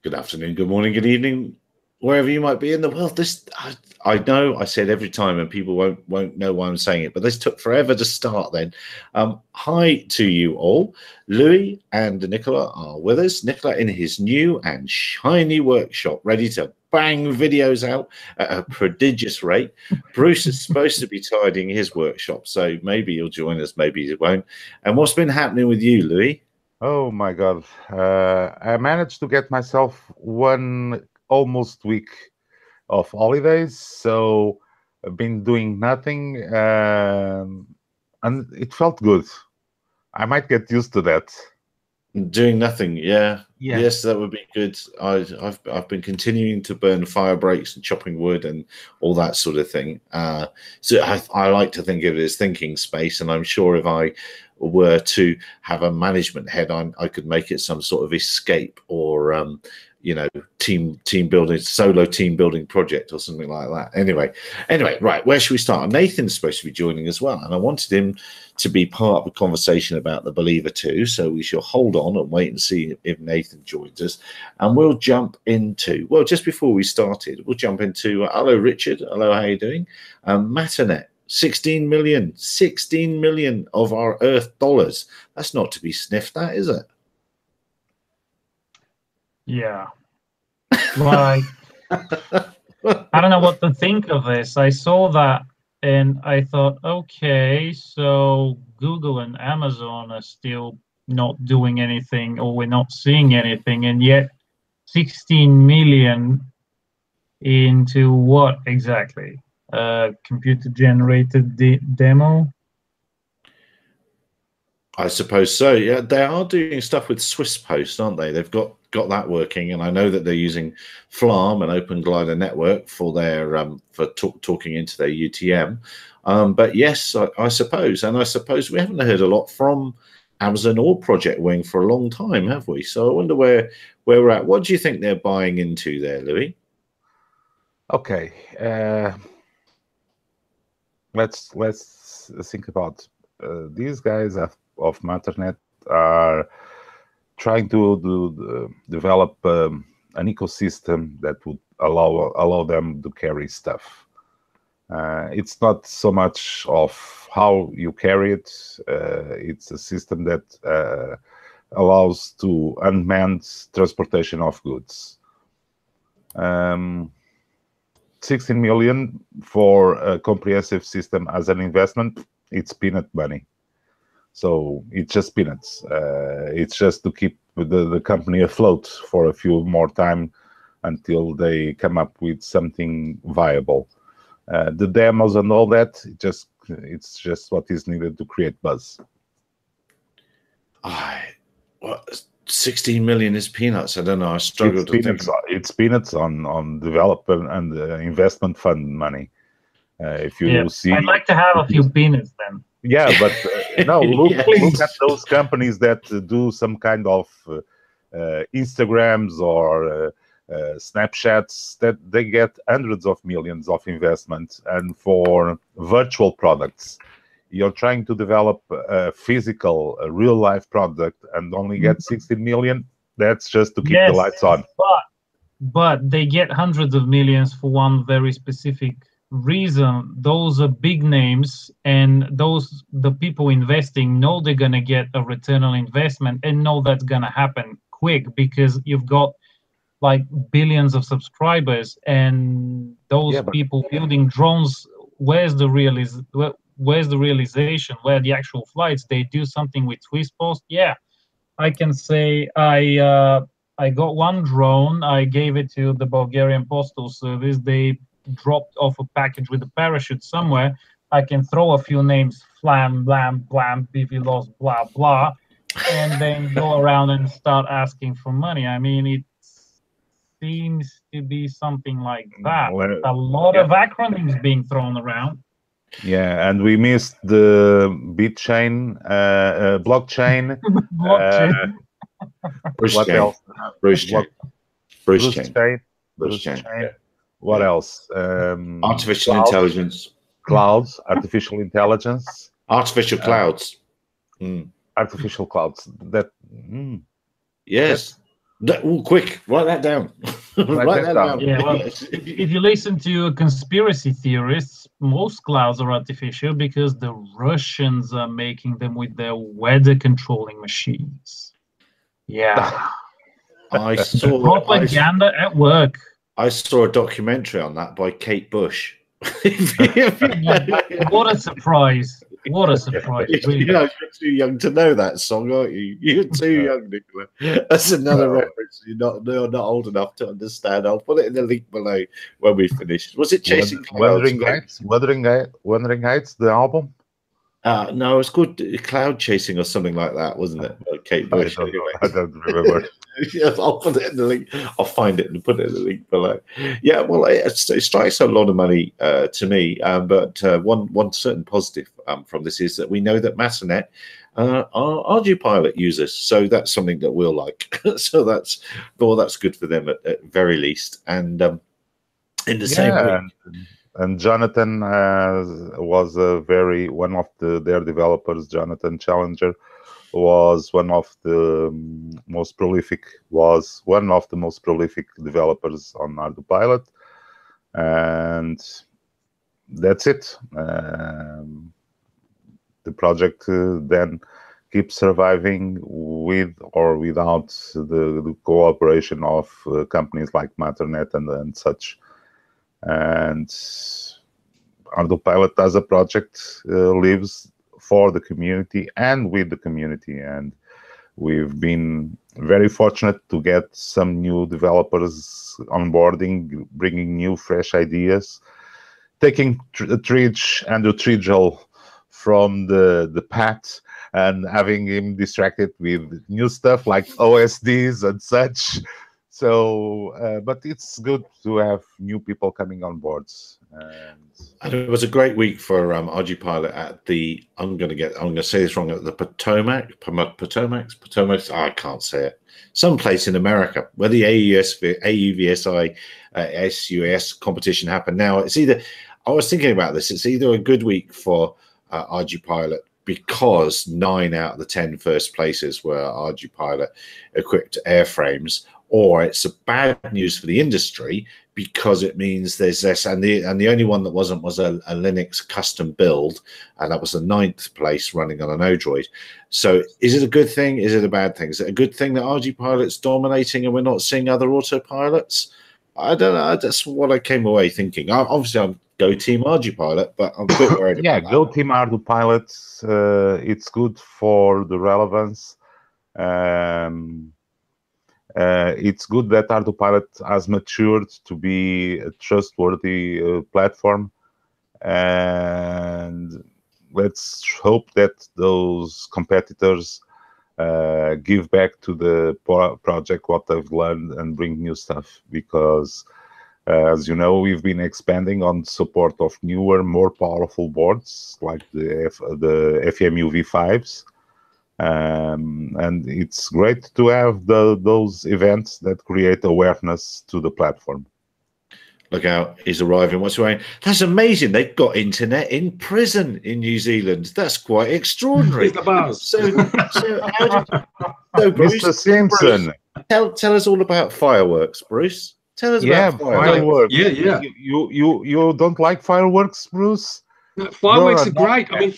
Good afternoon, good morning, good evening, wherever you might be in the world. I know I said every time, and people won't know why I'm saying it, but this took forever to start. Then, hi to you all. Louis and Nicola are with us. Nicola in his new and shiny workshop, ready to bang videos out at a prodigious rate. Bruce is supposed to be tidying his workshop, so maybe he'll join us, maybe he won't. And what's been happening with you, Louis? Oh my God. I managed to get myself one almost week of holidays, so I've been doing nothing, and it felt good. I might get used to that. Doing nothing, yeah. Yes, that would be good. I've been continuing to burn fire breaks and chopping wood and all that sort of thing. So I like to think of it as thinking space, and I'm sure if I were to have a management head, I could make it some sort of escape or team building, solo team building project or something like that. Anyway, right, where should we start? Nathan's supposed to be joining as well, and I wanted him to be part of a conversation about the Believer 2, so we shall hold on and wait and see if Nathan joins us, and we'll jump into, well, just before we started, we'll jump into hello Richard, hello, how are you doing? Matternet, 16 million of our Earth dollars. That's not to be sniffed at, is it? Yeah. Like, I don't know what to think of this. I saw that and I thought, okay, so Google and Amazon are still not doing anything, or we're not seeing anything, and yet 16 million into what exactly? Computer generated demo? I suppose so. Yeah, they are doing stuff with Swiss Post, aren't they? They've got that working, and I know that they're using FLARM and Open Glider Network for their talking into their UTM. But yes, I suppose, and I suppose we haven't heard a lot from Amazon or Project Wing for a long time, have we? So I wonder where we're at. What do you think they're buying into there, Louis? Okay, let's think about these guys of Matternet are trying to develop an ecosystem that would allow them to carry stuff. It's not so much of how you carry it. It's a system that allows to unmanned transportation of goods. 16 million for a comprehensive system as an investment, it's peanut money. So it's just peanuts. It's just to keep the company afloat for a few more time until they come up with something viable. The demos and all that, it's just what is needed to create buzz. 16 million is peanuts. I don't know. I struggle to think. It's peanuts on developer and investment fund money. If you see, I'd like to have a few peanuts then. Yeah, but no, look at those companies that do some kind of Instagrams or Snapchats that they get hundreds of millions of investment, and for virtual products. You're trying to develop a physical, real-life product and only get 16 million. That's just to keep the lights on. But they get hundreds of millions for one very specific reason. Those are big names, and the people investing know they're going to get a return on investment and know that's going to happen quick, because you've got like billions of subscribers, and those people building drones, where's the realization, where the actual flights? They do something with Swiss Post. Yeah, I can say I got one drone, I gave it to the Bulgarian Postal Service, they dropped off a package with a parachute somewhere. I can throw a few names, Flam, Blam, Blam, BVLOS, blah, blah, and then go around and start asking for money. I mean, it seems to be something like that. A lot of acronyms being thrown around. Yeah, and we missed the blockchain. Blockchain. What else? Bruce chain. What else? Artificial intelligence. Clouds. Artificial intelligence. Artificial clouds. Artificial clouds. Yes. Quick, write that down. Write that down. Yeah, well, if you listen to conspiracy theorists, most clouds are artificial because the Russians are making them with their weather controlling machines. Yeah. I saw propaganda at work. I saw a documentary on that by Kate Bush. What a surprise. What a surprise. Really. You're too young to know that song, aren't you? You're too young, Nicola. That's another reference. You're not old enough to understand. I'll put it in the link below when we finish. Was it Chasing Clouds? Wuthering Heights, the album? No, it's called Cloud Chasing or something like that, wasn't it? Kate Bush. I don't remember. Yes, I'll put it in the link. I'll find it and put it in the link below. Yeah, well, it strikes a lot of money to me, but one certain positive from this is that we know that Matternet are Ardupilot users, so that's something that we'll like. So that's good for them at very least. And in the same way. And Jonathan was one of their developers. Jonathan Challenger was one of the most prolific developers on Ardupilot, and that's it. The project then keeps surviving with or without the cooperation of companies like Matternet and such. And Ardupilot as a project lives for the community and with the community, and we've been very fortunate to get some new developers onboarding, bringing new fresh ideas, taking Andrew Tridgell from the path and having him distracted with new stuff like OSDs and such. So, but it's good to have new people coming on boards. And it was a great week for Ardupilot at the, I'm going to say this wrong, at the Potomac, I can't say it, someplace in America where the AUVSI SUS competition happened. Now, it's either, I was thinking about this, it's either a good week for Ardupilot because 9 out of the 10 first places were Ardupilot equipped airframes, or it's a bad news for the industry because it means there's this, and the only one that wasn't was a Linux custom build, and that was the 9th place running on an Odroid. So is it a good thing? Is it a bad thing? Is it a good thing that Ardupilot's dominating and we're not seeing other autopilots? I don't know. That's what I came away thinking. Obviously, I'm go Team Ardupilot, but I'm a bit worried about that. Go Team Ardupilot. It's good for the relevance. It's good that Ardupilot has matured to be a trustworthy platform, and let's hope that those competitors give back to the project what they've learned and bring new stuff, because as you know, we've been expanding on support of newer, more powerful boards like the FEMU V5s. And it's great to have those events that create awareness to the platform. Look out, he's arriving. What's going on? That's amazing. They've got internet in prison in New Zealand. That's quite extraordinary. The buzz. So Bruce, Mr. Simpson, Bruce, tell us all about fireworks, Bruce. Tell us about fireworks. Yeah. You don't like fireworks, Bruce? No, fireworks are great. I mean,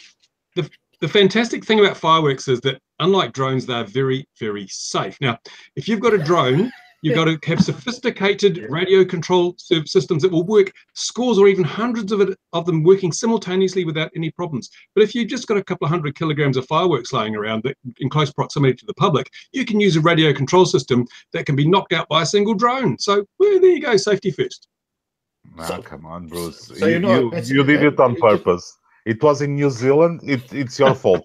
the fantastic thing about fireworks is that, unlike drones, they're very, very safe. Now, if you've got a drone, you've got to have sophisticated radio control systems that will work scores or even hundreds of them working simultaneously without any problems. But if you've just got a couple of 100 kilograms of fireworks lying around that in close proximity to the public, you can use a radio control system that can be knocked out by a single drone. So, well, there you go, safety first. Come on, Bruce. So you did it on purpose. It was in New Zealand. It's your fault.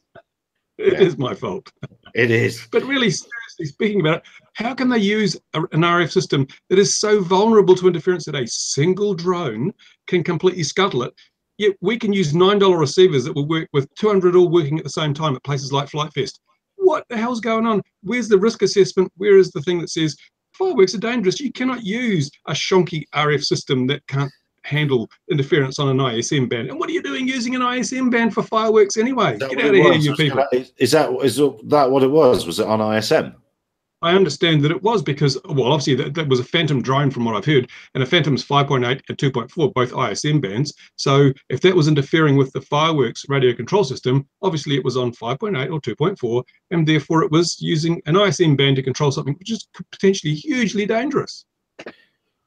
It is my fault. It is. But really, seriously speaking about it, how can they use an RF system that is so vulnerable to interference that a single drone can completely scuttle it? Yet we can use $9 receivers that will work with 200 all working at the same time at places like Flight Fest. What the hell's going on? Where's the risk assessment? Where is the thing that says fireworks are dangerous? You cannot use a shonky RF system that can't handle interference on an ISM band. And what are you doing using an ISM band for fireworks anyway? Get out of here, you people. Is that what it was? Was it on ISM? I understand that it was because, well, obviously that was a Phantom drone from what I've heard, and a Phantom's 5.8 and 2.4, both ISM bands. So if that was interfering with the fireworks radio control system, obviously it was on 5.8 or 2.4, and therefore it was using an ISM band to control something which is potentially hugely dangerous.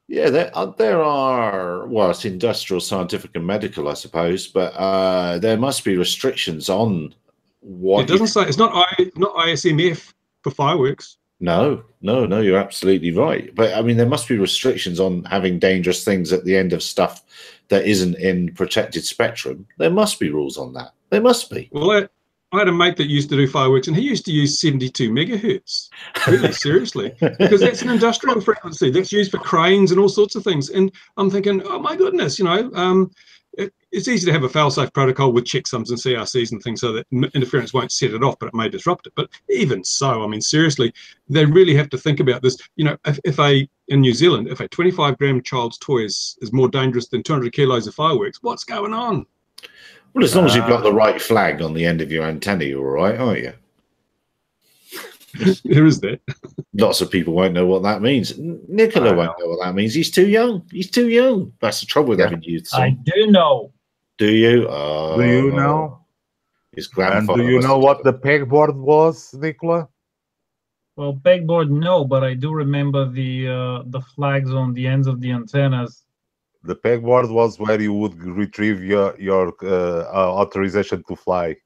Yeah, there are, well, it's industrial, scientific, and medical, I suppose, but there must be restrictions on what. It doesn't say, it's not ISMF for fireworks. No, you're absolutely right. But I mean, there must be restrictions on having dangerous things at the end of stuff that isn't in protected spectrum. There must be rules on that. There must be. Well, I had a mate that used to do fireworks, and he used to use 72 megahertz. Really, seriously, because that's an industrial frequency that's used for cranes and all sorts of things. And I'm thinking, oh my goodness, you know, it's easy to have a fail-safe protocol with checksums and CRCs and things so that interference won't set it off, but it may disrupt it. But even so, I mean, seriously, they really have to think about this. You know, in New Zealand, if a 25-gram child's toy is more dangerous than 200 kilos of fireworks, what's going on? Well, as long as you've got the right flag on the end of your antenna, you're all right, aren't you? There is that. Lots of people won't know what that means. Nicola won't know what that means. He's too young. He's too young. That's the trouble with having youth. I do know. Do you? Do you know? His grandfather. And do you know what the pegboard was, Nicola? Well, pegboard, no, but I do remember the flags on the ends of the antennas. The pegboard was where you would retrieve your authorization to fly.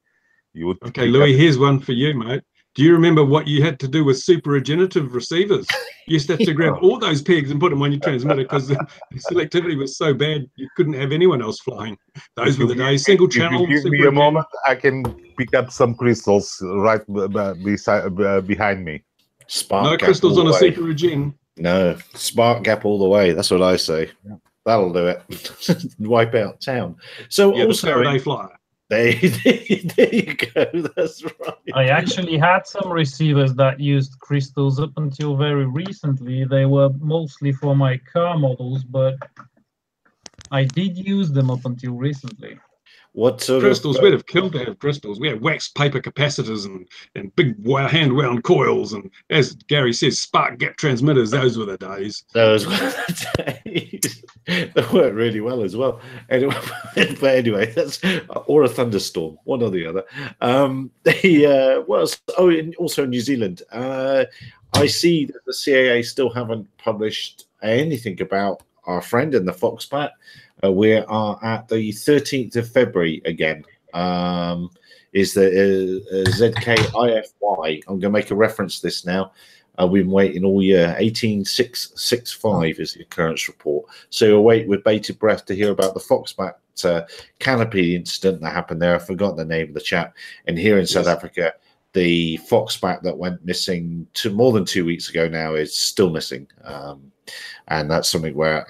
You would. Okay, Louis, here's one for you, mate. Do you remember what you had to do with super-regenerative receivers? You used to have to grab all those pegs and put them on your transmitter because the selectivity was so bad you couldn't have anyone else flying. Those were the days. Single channel. Give me a moment. I can pick up some crystals right behind me. Spark no crystals on a super-regen. No, spark gap all the way. That's what I say. Yeah. That'll do it. Wipe out town. So yeah, also, the Faraday flyer. There you go. That's right. I actually had some receivers that used crystals up until very recently. They were mostly for my car models, but I did use them up until recently. What sort crystals? of We'd have killed to have crystals. We had waxed paper capacitors and big hand wound coils, and as Gary says, spark gap transmitters. Those were the days. Those were the days. They worked really well as well. Anyway, but anyway, that's or a thunderstorm, one or the other. Also in New Zealand, I see that the CAA still haven't published anything about our friend in the Foxbat. We are at the 13th of February again. Is the ZKIFY. I'm going to make a reference to this now. We've been waiting all year. 18665 is the occurrence report. So you'll wait with bated breath to hear about the Foxbat canopy incident that happened there. I've forgotten the name of the chap. And here in South Africa, the Foxbat that went missing more than 2 weeks ago now is still missing. And that's something where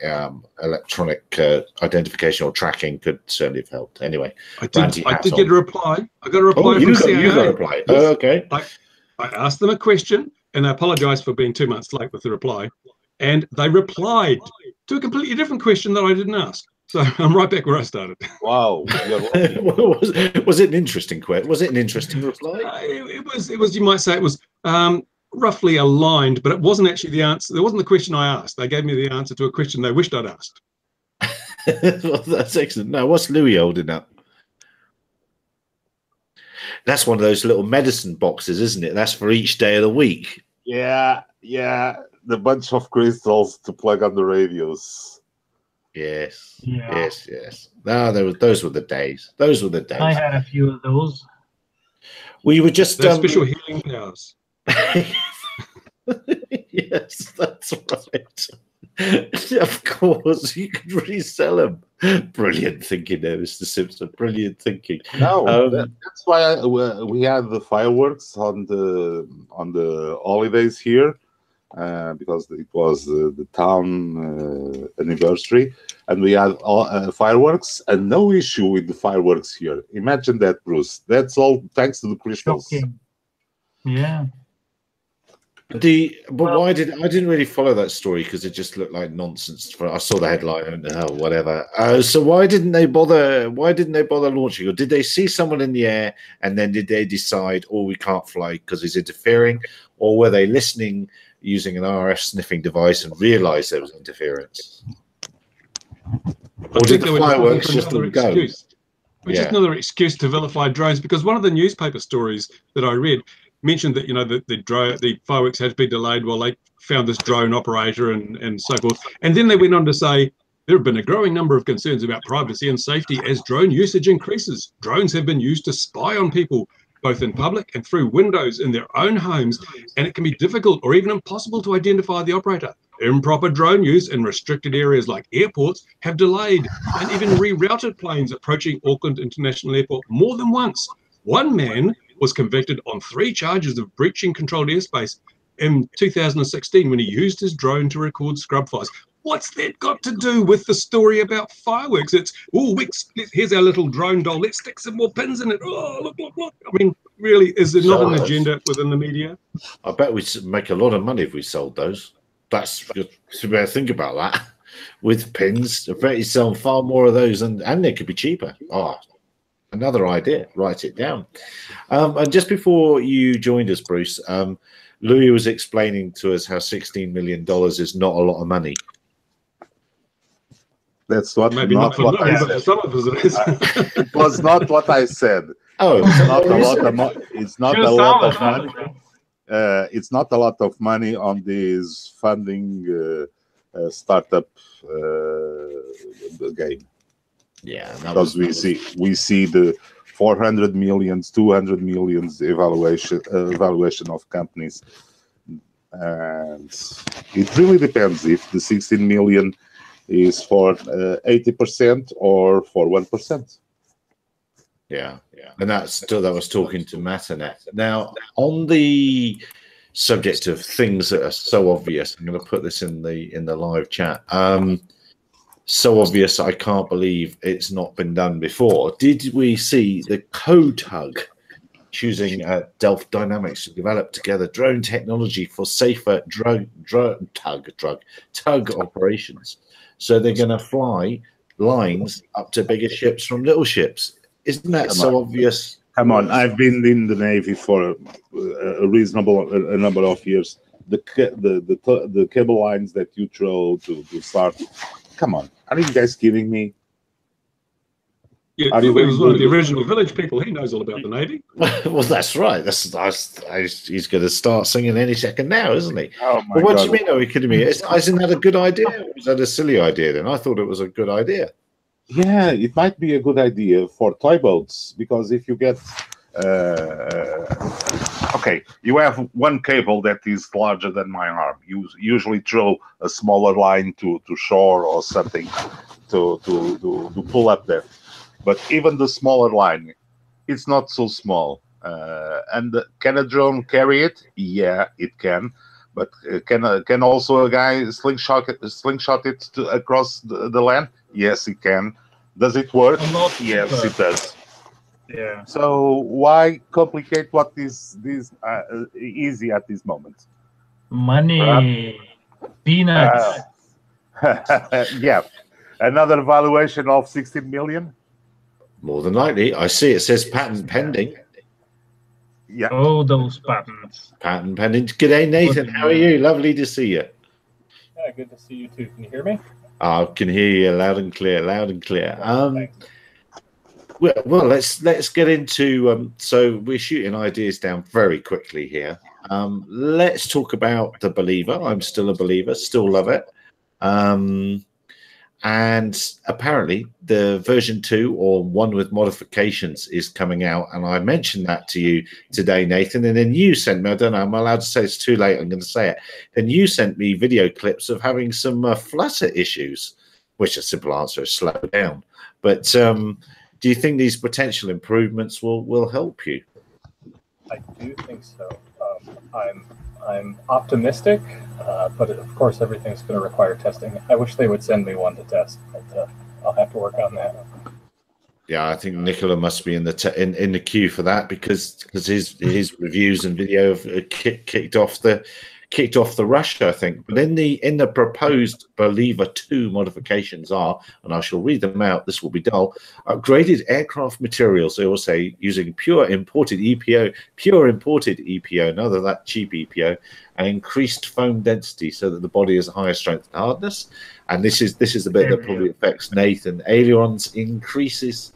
electronic identification or tracking could certainly have helped. Anyway, I did get a reply. I got a reply from CAA. You got a reply. Oh, okay. I asked them a question, and I apologized for being 2 months late with the reply. And they replied to a completely different question that I didn't ask. So I'm right back where I started. Wow. Was it an interesting question? Was it an interesting reply? It was. You might say it was roughly aligned, but it wasn't actually the answer. It wasn't the question I asked. They gave me the answer to a question they wished I'd asked. Well, that's excellent. Now, what's Louis holding up? That's one of those little medicine boxes, isn't it? That's for each day of the week. Yeah. The bunch of crystals to plug on the radios. Yes. No, those were the days. Those were the days. I had a few of those. We were just special healing powers. Yes, that's right. Of course, you could resell them. Brilliant thinking there, Mr. Simpson. Brilliant thinking. No, that's why we had the fireworks on the holidays here, because it was the town anniversary, and we had fireworks, and no issue with the fireworks here. Imagine that, Bruce. That's all thanks to the crystals. Shocking. Yeah. But why did I didn't really follow that story because it just looked like nonsense. I saw the headline and whatever. So why didn't they bother? Why didn't they bother launching? Or did they see someone in the air and then did they decide, oh, we can't fly because he's interfering? Or were they listening using an RF sniffing device and realized there was interference? Or did the fireworks just all go? Which is another excuse to vilify drones, because one of the newspaper stories that I read mentioned that, you know, the fireworks had to be delayed while they found this drone operator and so forth. And then they went on to say there have been a growing number of concerns about privacy and safety as drone usage increases. Drones have been used to spy on people, both in public and through windows in their own homes, and it can be difficult or even impossible to identify the operator. Improper drone use in restricted areas like airports have delayed and even rerouted planes approaching Auckland International Airport more than once. One man was convicted on 3 charges of breaching controlled airspace in 2016 when he used his drone to record scrub fires. What's that got to do with the story about fireworks? It's, oh, here's our little drone doll. Let's stick some more pins in it. Oh, look, look, look. I mean, really, is there not an agenda within the media? I bet we'd make a lot of money if we sold those. That's good. Think about that. With pins, I bet you sell far more of those, and they could be cheaper. Oh, another idea. Write it down. And just before you joined us, Bruce, Louis was explaining to us how $16 million is not a lot of money. That's what maybe not for what I said. For some of us it is. It was not what I said. Oh, it's not a lot of money. It's not a lot of money. It's not a lot of money on this funding startup game. Yeah, because we see the 400 millions, 200 millions evaluation of companies, and it really depends if the 16 million is for 80% or for 1%. Yeah, and that was talking to Matternet. Now, on the subject of things that are so obvious, I'm going to put this in the live chat. So obvious, I can't believe it's not been done before. Did we see the CoTug choosing Delft Dynamics to develop together drone technology for safer tug operations? So they're going to fly lines up to bigger ships from little ships. Isn't that so obvious? Come on, I've been in the Navy for a reasonable number of years. The cable lines that you throw to start. Come on, are you guys kidding me? Yeah, he was one of the original village people. He knows all about the Navy. Well, that's right. He's going to start singing any second now, isn't he? Oh my God. What do you mean? Are we kidding me? Isn't that a good idea? Or is that a silly idea? Then I thought it was a good idea. Yeah, it might be a good idea for toy boats, because if you get okay, you have one cable that is larger than my arm. You usually throw a smaller line to shore or something to pull up there. But even the smaller line, it's not so small. And can a drone carry it? Yeah, it can. But can also a guy slingshot it across the land? Yes, it can. Does it work? Yes, it does. Yeah. So why complicate what is easy at this moment? Money, peanuts. Yeah, another valuation of 16 million. More than likely. I see it says patent pending. Yeah. Oh, those patents. Patent pending. G'day, Nathan. How are you? Lovely to see you. Yeah, good to see you too. Can you hear me? I can hear you loud and clear. Loud and clear. Well, let's get into. So we're shooting ideas down very quickly here. Let's talk about the Believer. I'm still a believer. Still love it. And apparently the version 2 or one with modifications is coming out. And I mentioned that to you today, Nathan. And then you sent me, I don't know, I'm allowed to say it's too late. I'm going to say it. And you sent me video clips of having some flutter issues, which a simple answer is slow down. But do you think these potential improvements will help you? I do think so. I'm optimistic, but of course everything's going to require testing. I wish they would send me one to test, but I'll have to work on that. Yeah, I think Nicola must be in the queue for that because his reviews and video have kicked off the kicked off the rush, I think. But in the proposed Believer 2 modifications are, and I shall read them out, this will be dull, upgraded aircraft materials, they will say, using pure imported EPO, none of that cheap EPO, and increased foam density so that the body has a higher strength and hardness. And this is the bit that probably affects Nathan. Ailerons increase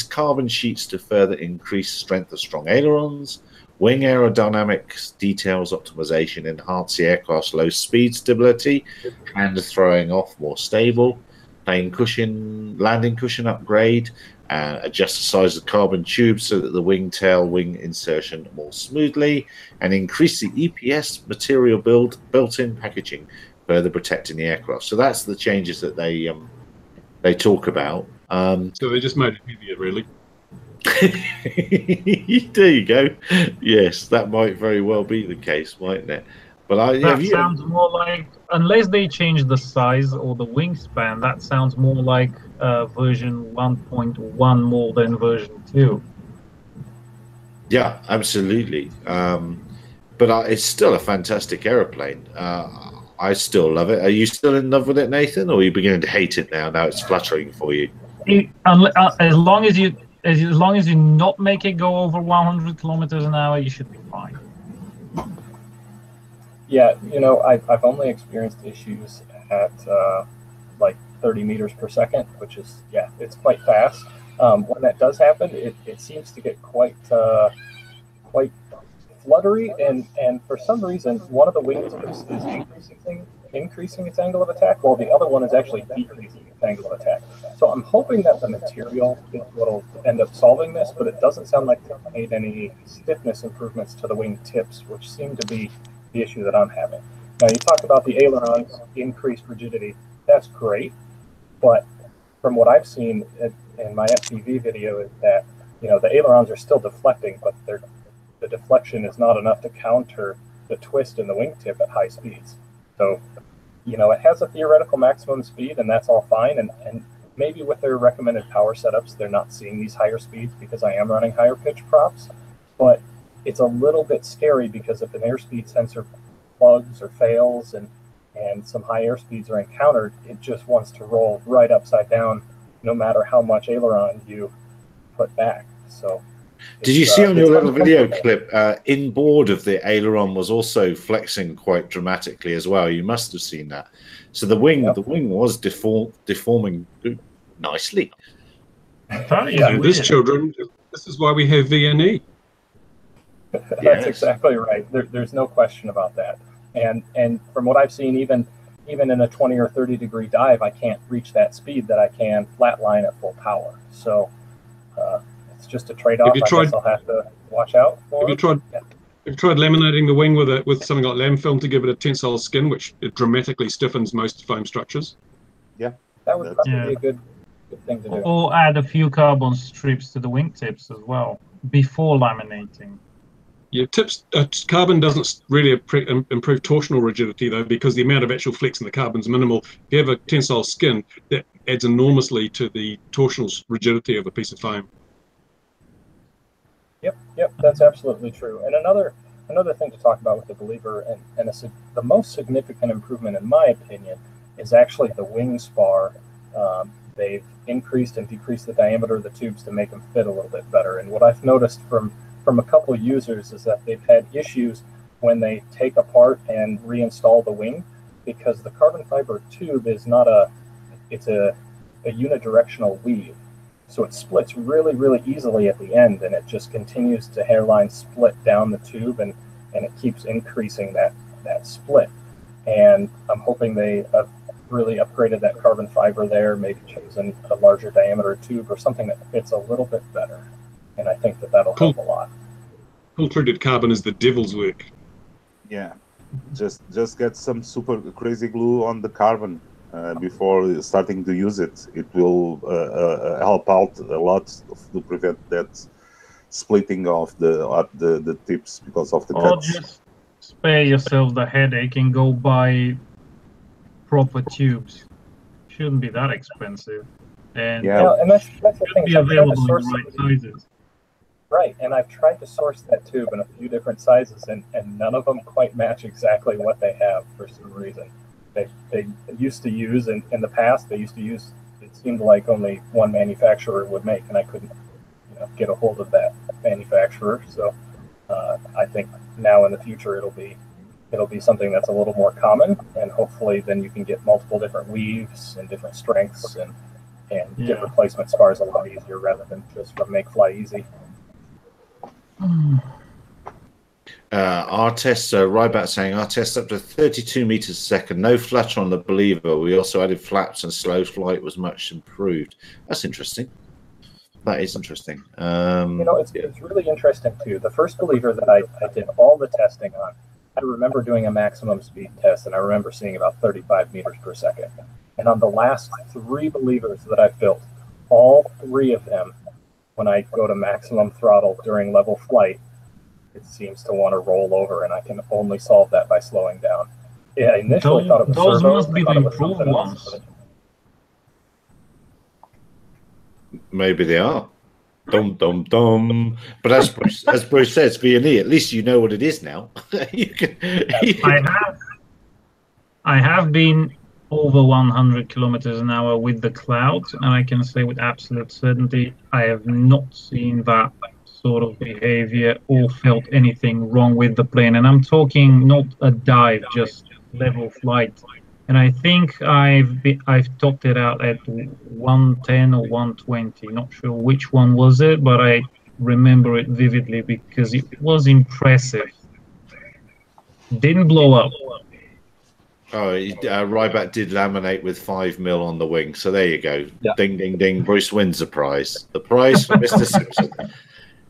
carbon sheets to further increase strength of strong ailerons. Wing aerodynamics details optimization enhance the aircraft's low speed stability and throwing off more stable. Landing cushion upgrade, adjust the size of carbon tubes so that the wing tail wing insertion more smoothly, and increase the EPS material built-in packaging, further protecting the aircraft. So that's the changes that they talk about. So they just made it heavier, really. There you go. Yes, that might very well be the case, mightn't it? But that sounds more like, unless they change the size or the wingspan, that sounds more like version 1.1 more than version 2. Yeah, absolutely. But it's still a fantastic aeroplane. I still love it. Are you still in love with it, Nathan, or are you beginning to hate it now? Now it's fluttering for you. As long as you not make it go over 100 kilometers an hour, you should be fine. Yeah, you know, I've only experienced issues at like 30 meters per second, which is, yeah, it's quite fast. When that does happen, it seems to get quite fluttery, and for some reason, one of the wing tips is increasing its angle of attack, while the other one is actually decreasing its angle of attack. So I'm hoping that the material is what will end up solving this, but it doesn't sound like they've made any stiffness improvements to the wing tips, which seem to be the issue that I'm having. Now, you talk about the ailerons, increased rigidity. That's great, but from what I've seen in my FPV video is that, you know, the ailerons are still deflecting, but the deflection is not enough to counter the twist in the wingtip at high speeds. So, you know, it has a theoretical maximum speed, and that's all fine. And maybe with their recommended power setups, they're not seeing these higher speeds because I am running higher pitch props. But it's a little bit scary because if an airspeed sensor plugs or fails and some high airspeeds are encountered, it just wants to roll right upside down, no matter how much aileron you put back. So. Did you see on your little video clip, inboard of the aileron was also flexing quite dramatically as well? You must have seen that. So the wing, the wing was deforming nicely. Yeah, this children, this is why we have VNE. That's exactly right. There's no question about that. And from what I've seen, even in a 20 or 30 degree dive, I can't reach that speed that I can flatline at full power. So. It's just a trade-off. I guess I'll have to watch out for. Have you tried laminating the wing with something like lam film to give it a tensile skin, which it dramatically stiffens most foam structures? Yeah, that would probably be a good thing to do. Or add a few carbon strips to the wingtips as well before laminating. Yeah, carbon doesn't really improve torsional rigidity though, because the amount of actual flex in the carbon is minimal. If you have a tensile skin, that adds enormously to the torsional rigidity of a piece of foam. Yep, that's absolutely true. And another thing to talk about with the Believer, and the most significant improvement, in my opinion, is actually the wing spar. They've increased and decreased the diameter of the tubes to make them fit a little bit better. And what I've noticed from a couple of users is that they've had issues when they take apart and reinstall the wing, because the carbon fiber tube is not it's a unidirectional weave. So it splits really, really easily at the end, and it just continues to hairline split down the tube, and it keeps increasing that split. And I'm hoping they have really upgraded that carbon fiber there, maybe chosen a larger diameter tube or something that fits a little bit better. And I think that'll help a lot. Cold-treated carbon is the devil's work. Yeah, just get some super crazy glue on the carbon. Before starting to use it, it will help out a lot to prevent that splitting of the tips because of the cuts. Or just spare yourself the headache and go buy proper tubes. Shouldn't be that expensive, and and that's the thing. Be available in the right sizes. Right, and I've tried to source that tube in a few different sizes, and none of them quite match exactly what they have for some reason. They used to use, in the past, they used to use, it seemed like only one manufacturer would make, and I couldn't get a hold of that manufacturer. So I think now in the future it'll be something that's a little more common, and hopefully then you can get multiple different weaves and different strengths and get replacement spars a lot easier rather than just from make fly easy. Our tests, Rybat saying, our test up to 32 meters a second, no flutter on the believer. We also added flaps and slow flight was much improved. That's interesting. That is interesting. It's really interesting too. The first believer that I did all the testing on, I remember doing a maximum speed test, and I remember seeing about 35 meters per second. And on the last 3 believers that I've built, all 3 of them, when I go to maximum throttle during level flight, it seems to want to roll over, and I can only solve that by slowing down. Yeah, I initially thought it was those servo, must be the improved ones. Maybe they are. Dum. But as Bruce says, V&E, at least you know what it is now. I have been over 100 kilometers an hour with the clouds, and I can say with absolute certainty I have not seen that sort of behavior or felt anything wrong with the plane. And I'm talking not a dive, just level flight. And I think I've topped it out at 110 or 120. Not sure which one was it, but I remember it vividly because it was impressive. Didn't blow up. Oh, Ryback did laminate with 5 mil on the wing. So there you go. Yeah. Ding, ding, ding. Bruce wins the prize. The prize for Mr. Simpson.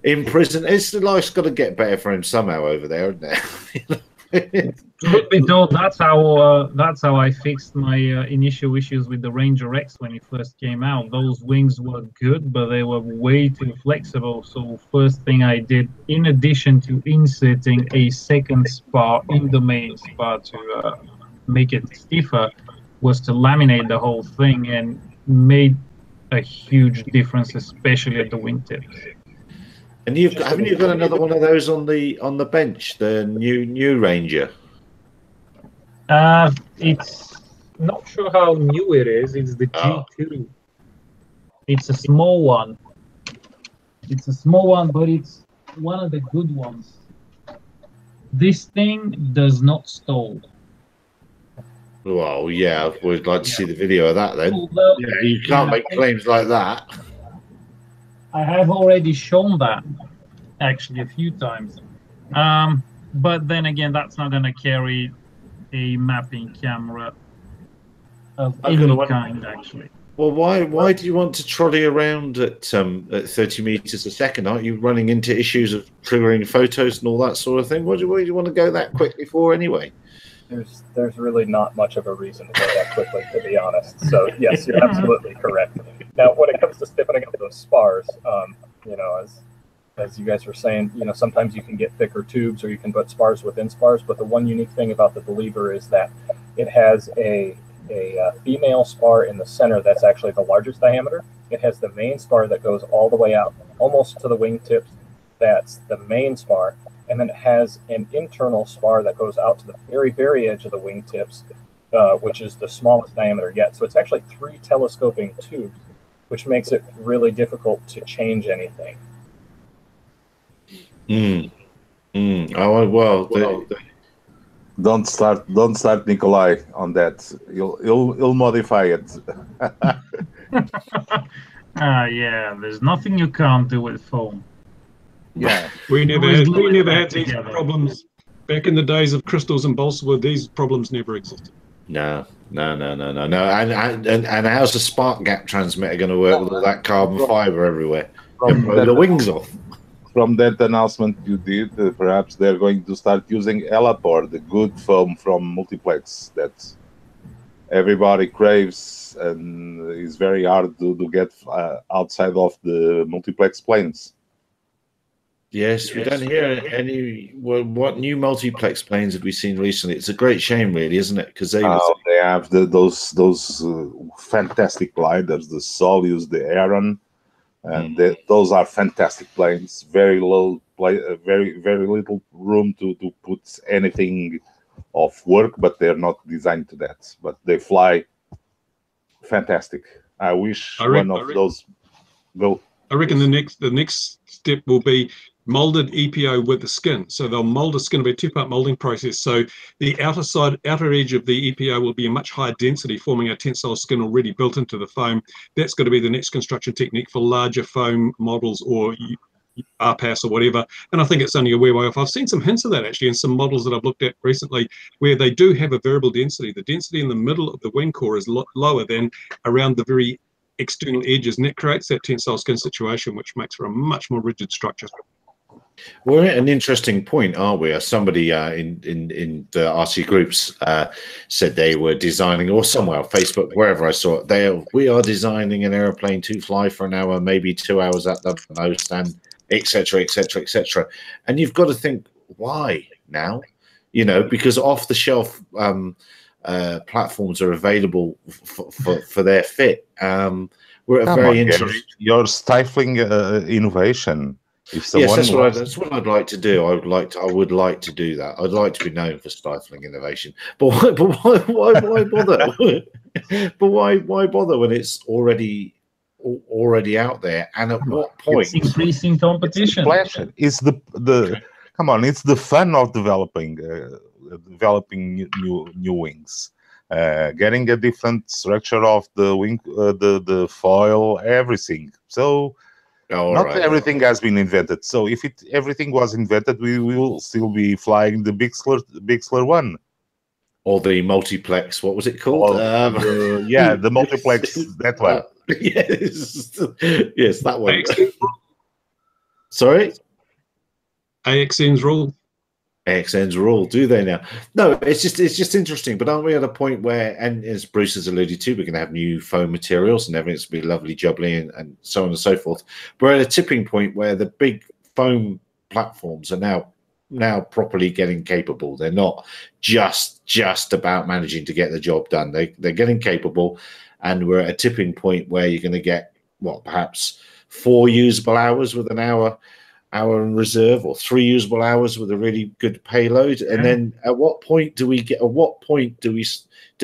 In prison, life's got to get better for him somehow over there, isn't it? Truth be told, that's how I fixed my initial issues with the Ranger X when it first came out. Those wings were good, but they were way too flexible. So first thing I did, in addition to inserting a second spar in the main spar to make it stiffer, was to laminate the whole thing, and made a huge difference, especially at the wingtips. And haven't you got another one of those on the bench, the new Ranger? It's not sure how new it is. It's the G2. It's a small one. It's a small one, but it's one of the good ones. This thing does not stall. Well, yeah, we'd like to see the video of that then. You can't make claims like that. I have already shown that, actually, a few times. But then again, that's not going to carry a mapping camera of any kind, actually. Well, why do you want to trolley around at 30 meters a second? Aren't you running into issues of triggering photos and all that sort of thing? What do you want to go that quickly for anyway? There's really not much of a reason to go that quickly, to be honest. So yes, you're absolutely correct. Now, when it comes to stiffening up those spars, as you guys were saying, sometimes you can get thicker tubes, or you can put spars within spars. But the one unique thing about the Believer is that it has a female spar in the center that's actually the largest diameter. It has the main spar that goes all the way out, almost to the wingtips. That's the main spar. And then it has an internal spar that goes out to the very, very edge of the wingtips, which is the smallest diameter yet. So it's actually 3 telescoping tubes, which makes it really difficult to change anything. Oh well. Don't start, Nikolai, on that. You'll modify it. Yeah. There's nothing you can't do with foam. Yeah, we never had these problems back in the days of crystals and balsa wood. These problems never existed. No. And how's the spark gap transmitter going to work with all that carbon fiber everywhere? Blow the wings off. From that announcement you did, perhaps they're going to start using Elapor, the good foam from Multiplex that everybody craves and is very hard to get outside of the Multiplex planes. Yes, we don't hear any. What new multiplex planes have we seen recently? It's a great shame, really, isn't it? Because they have those fantastic gliders, the Soleus, the Aeron. and those are fantastic planes. Very low, very little room to put anything of work, but they're not designed to that. But they fly fantastic. I wish one of those go. I reckon the next step will be molded EPO with the skin. So they'll mold a skin, it'll be a two-part molding process. So the outer edge of the EPO will be a much higher density, forming a tensile skin already built into the foam. That's going to be the next construction technique for larger foam models or RPAS or whatever. And I think it's only a wee way off. I've seen some hints of that actually in some models that I've looked at recently where they do have a variable density. The density in the middle of the wing core is lower than around the very external edges, and that creates that tensile skin situation, which makes for a much more rigid structure. We're at an interesting point, aren't we? Somebody in the RC groups said they were designing, or somewhere on Facebook, wherever I saw it, we are designing an airplane to fly for an hour, maybe 2 hours at the most, and etc., etc., etc. And you've got to think, why now? You know, because off-the-shelf platforms are available for their fit. We're at very interesting. You're stifling innovation. Yes, that's what I'd like to do. I would like to do that. I'd like to be known for stifling innovation. But why bother? But why bother when it's already out there? And at what point? It's increasing competition. It's the come on. It's the fun of developing new wings. Getting a different structure of the wing, the foil, everything. So. Everything has been invented. So if everything was invented, we will still be flying the Bixler 1. Or the multiplex, what was it called? The multiplex, that one. Yes, that one. Sorry? AXN's rule. AXN's rule, do they now? No, it's just interesting. But aren't we at a point where, and as Bruce has alluded to, we're going to have new foam materials and everything's going to be lovely, jubbly, and so on and so forth. We're at a tipping point where the big foam platforms are now properly getting capable. They're not just about managing to get the job done. They're getting capable, and we're at a tipping point where you're going to get perhaps 4 usable hours with an hour in reserve, or 3 usable hours with a really good payload. And then at what point do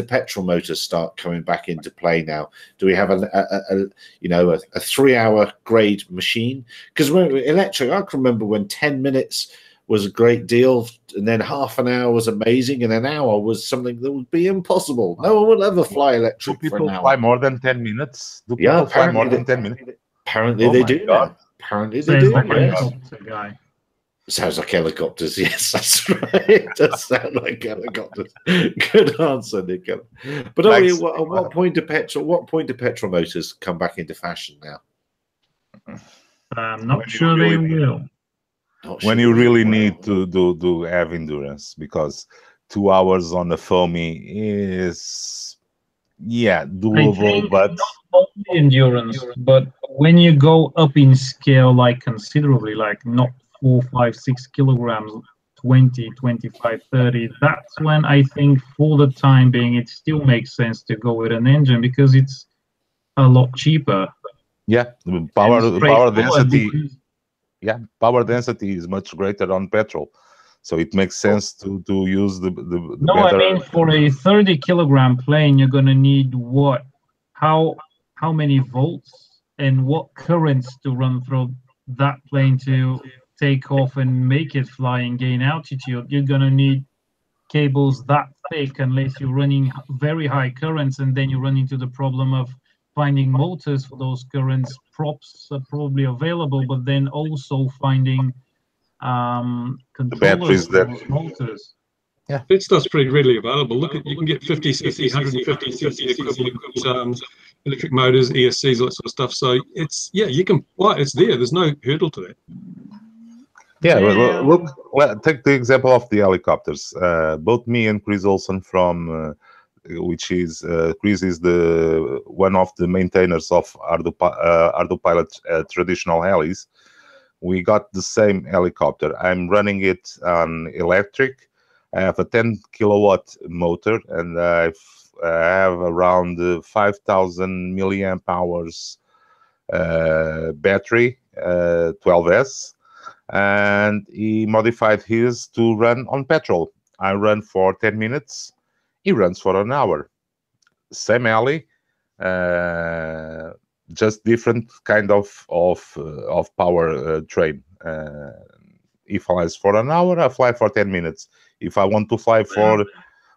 petrol motors start coming back into play now? Do we have a 3-hour grade machine? Because when electric, I can remember when 10 minutes was a great deal, and then half an hour was amazing, and an hour was something that would be impossible. No one will ever fly electric. Do people for an hour. fly more than 10 minutes? Do people fly more than 10 minutes? Apparently they do. Apparently they do. Like guy. Sounds like helicopters. Yes, that's right. It does sound like helicopters. Good answer, Nicola. But at what point do petrol motors come back into fashion now? I'm not sure they will. When you really need to have endurance, because 2 hours on the foamy is doable, but not only endurance, but when you go up in scale, like considerably, like not 4, 5, 6 kilograms, 20, 25, 30, that's when I think for the time being it still makes sense to go with an engine, because it's a lot cheaper. Power density. Power density is much greater on petrol, so it makes sense to use the better. I mean, for a 30 kilogram plane, you're going to need what? How many volts and what currents to run through that plane to take off and make it fly and gain altitude? You're going to need cables that thick, unless you're running very high currents, and then you run into the problem of finding motors for those currents. Props are probably available, but then also finding controllers batteries for those motors. That stuff's pretty readily available. Look at, you can get 50, 60, 150, 50 equivalent electric motors, ESCs, all that sort of stuff. So it's, you can buy it. It's there. There's no hurdle to that. Look, take the example of the helicopters. Both me and Chris Olsen from Chris is the one of the maintainers of Ardupilot traditional helis. We got the same helicopter. I'm running it on electric. I have a 10 kilowatt motor, and I have around 5,000 milliamp hours battery, 12S, and he modified his to run on petrol. I run for 10 minutes. He runs for an hour. Same alley, just different kind of power train. He flies for an hour, I fly for 10 minutes. If I want to fly for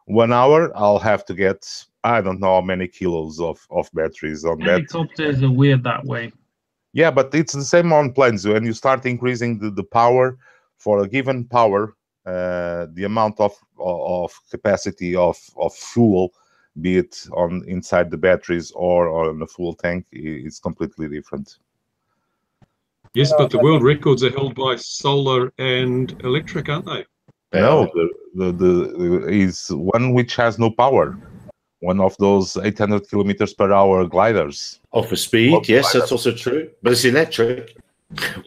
1 hour, I'll have to get, I don't know how many kilos of batteries on that. Helicopters are weird that way. Yeah, but it's the same on planes. When you start increasing the power for a given power, the amount of capacity of fuel, be it on inside the batteries or on the fuel tank, is completely different. Yes, but the world records are held by solar and electric, aren't they? No, the is one which has no power. One of those 800 kilometers per hour gliders. Oh, for speed, yes, that's also true. But it's electric.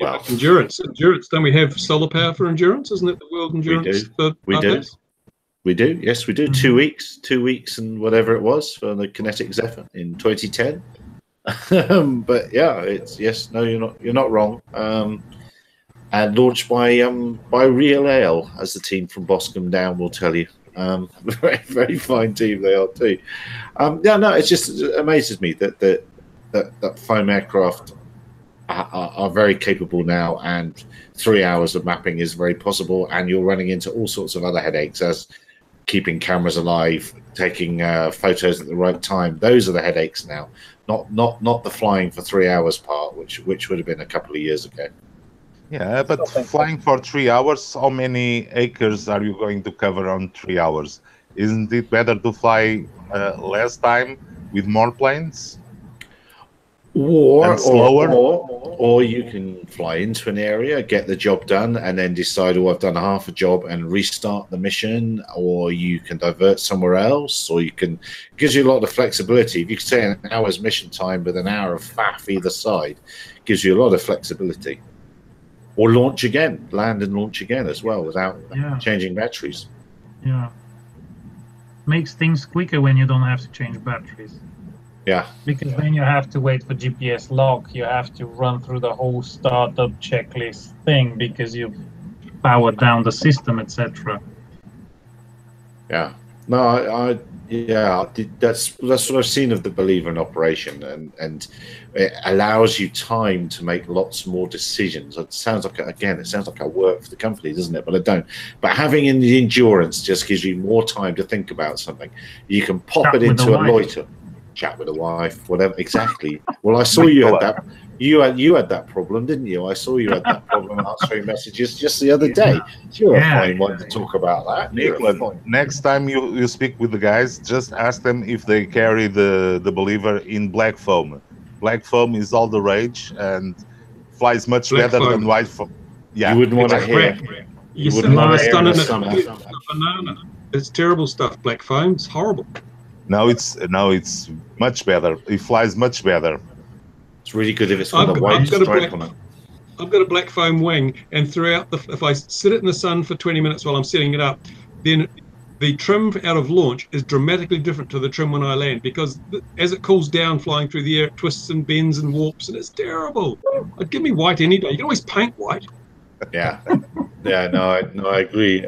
Well, endurance. Don't we have solar power for endurance? Isn't it the world endurance? We do. Yes, we do. 2 weeks. 2 weeks and whatever it was for the Kinetic Zephyr in 2010. But yeah, it's yes. No, you're not wrong. And launched by Real Ale, as the team from Boscombe Down will tell you. Very, very fine team they are too. It just amazes me that foam aircraft are very capable now, and 3 hours of mapping is very possible, and you're running into all sorts of other headaches as keeping cameras alive, taking photos at the right time. Those are the headaches now, not the flying for 3 hours part, which would have been a couple of years ago. Yeah, but flying for 3 hours, how many acres are you going to cover on 3 hours? Isn't it better to fly less time with more planes? Or you can fly into an area, get the job done, and then decide, I've done half a job and restart the mission, or you can divert somewhere else, or it gives you a lot of flexibility. If you can say an hour's mission time with an hour of faff either side, gives you a lot of flexibility. Or launch again, land and launch again as well without changing batteries. Yeah. Makes things quicker when you don't have to change batteries. Yeah. Because then you have to wait for GPS lock. You have to run through the whole startup checklist thing because you've powered down the system, etc. Yeah. No, that's what I've seen of the Believer in operation, and it allows you time to make lots more decisions. It sounds like I work for the company, doesn't it? But I don't. But having the endurance just gives you more time to think about something. You can pop it into a loiter, chat with a wife, whatever. Exactly. Well, I saw you had that. You had that problem, didn't you? I saw you had that problem answering messages just the other day. You're a fine one to talk about that. Nicola, next time you speak with the guys, just ask them if they carry the Believer in black foam. Black foam is all the rage and flies much better than white foam. Yeah, you wouldn't want to hear. You wouldn't want to hear in the summer. Banana. It's terrible stuff. Black foam. It's horrible. Now it's much better. It flies much better. It's really good if it's got a white stripe on it. I've got a black foam wing, and if I sit it in the sun for 20 minutes while I'm setting it up, then the trim out of launch is dramatically different to the trim when I land, because as it cools down flying through the air, it twists and bends and warps, and it's terrible. I'd give me white any day. You can always paint white. Yeah, no, I agree.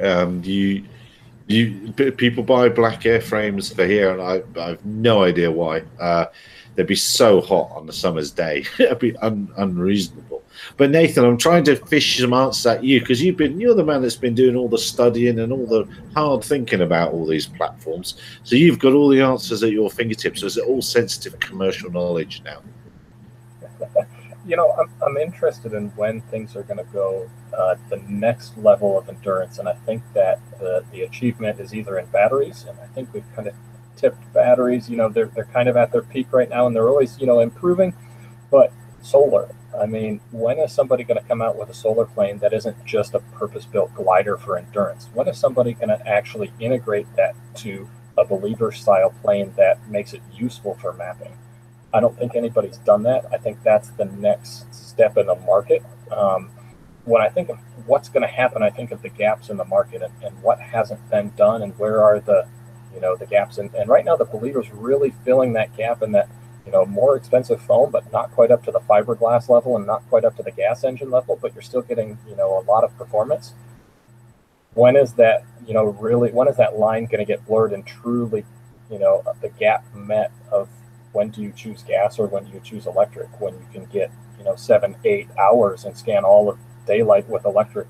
People buy black airframes for here, and I have no idea why. They'd be so hot on the summer's day. It'd be unreasonable. But Nathan, I'm trying to fish some answers at you, because you're the man that's been doing all the studying and all the hard thinking about all these platforms. So you've got all the answers at your fingertips. So is it all sensitive commercial knowledge now? I'm interested in when things are going to go the next level of endurance, and I think that the achievement is either in batteries, and I think we've kind of tipped batteries. They're kind of at their peak right now, and they're always improving. But solar, I mean, when is somebody going to come out with a solar plane that isn't just a purpose-built glider for endurance? When is somebody going to actually integrate that to a Believer-style plane that makes it useful for mapping? I don't think anybody's done that. I think that's the next step in the market. When I think of what's going to happen, I think of the gaps in the market and what hasn't been done, and where are the gaps. And right now the Believer's really filling that gap, and that more expensive foam, but not quite up to the fiberglass level and not quite up to the gas engine level, but you're still getting, a lot of performance. When is that, when is that line going to get blurred and truly, the gap met of when do you choose gas or when do you choose electric, when you can get, 7-8 hours and scan all of daylight with electric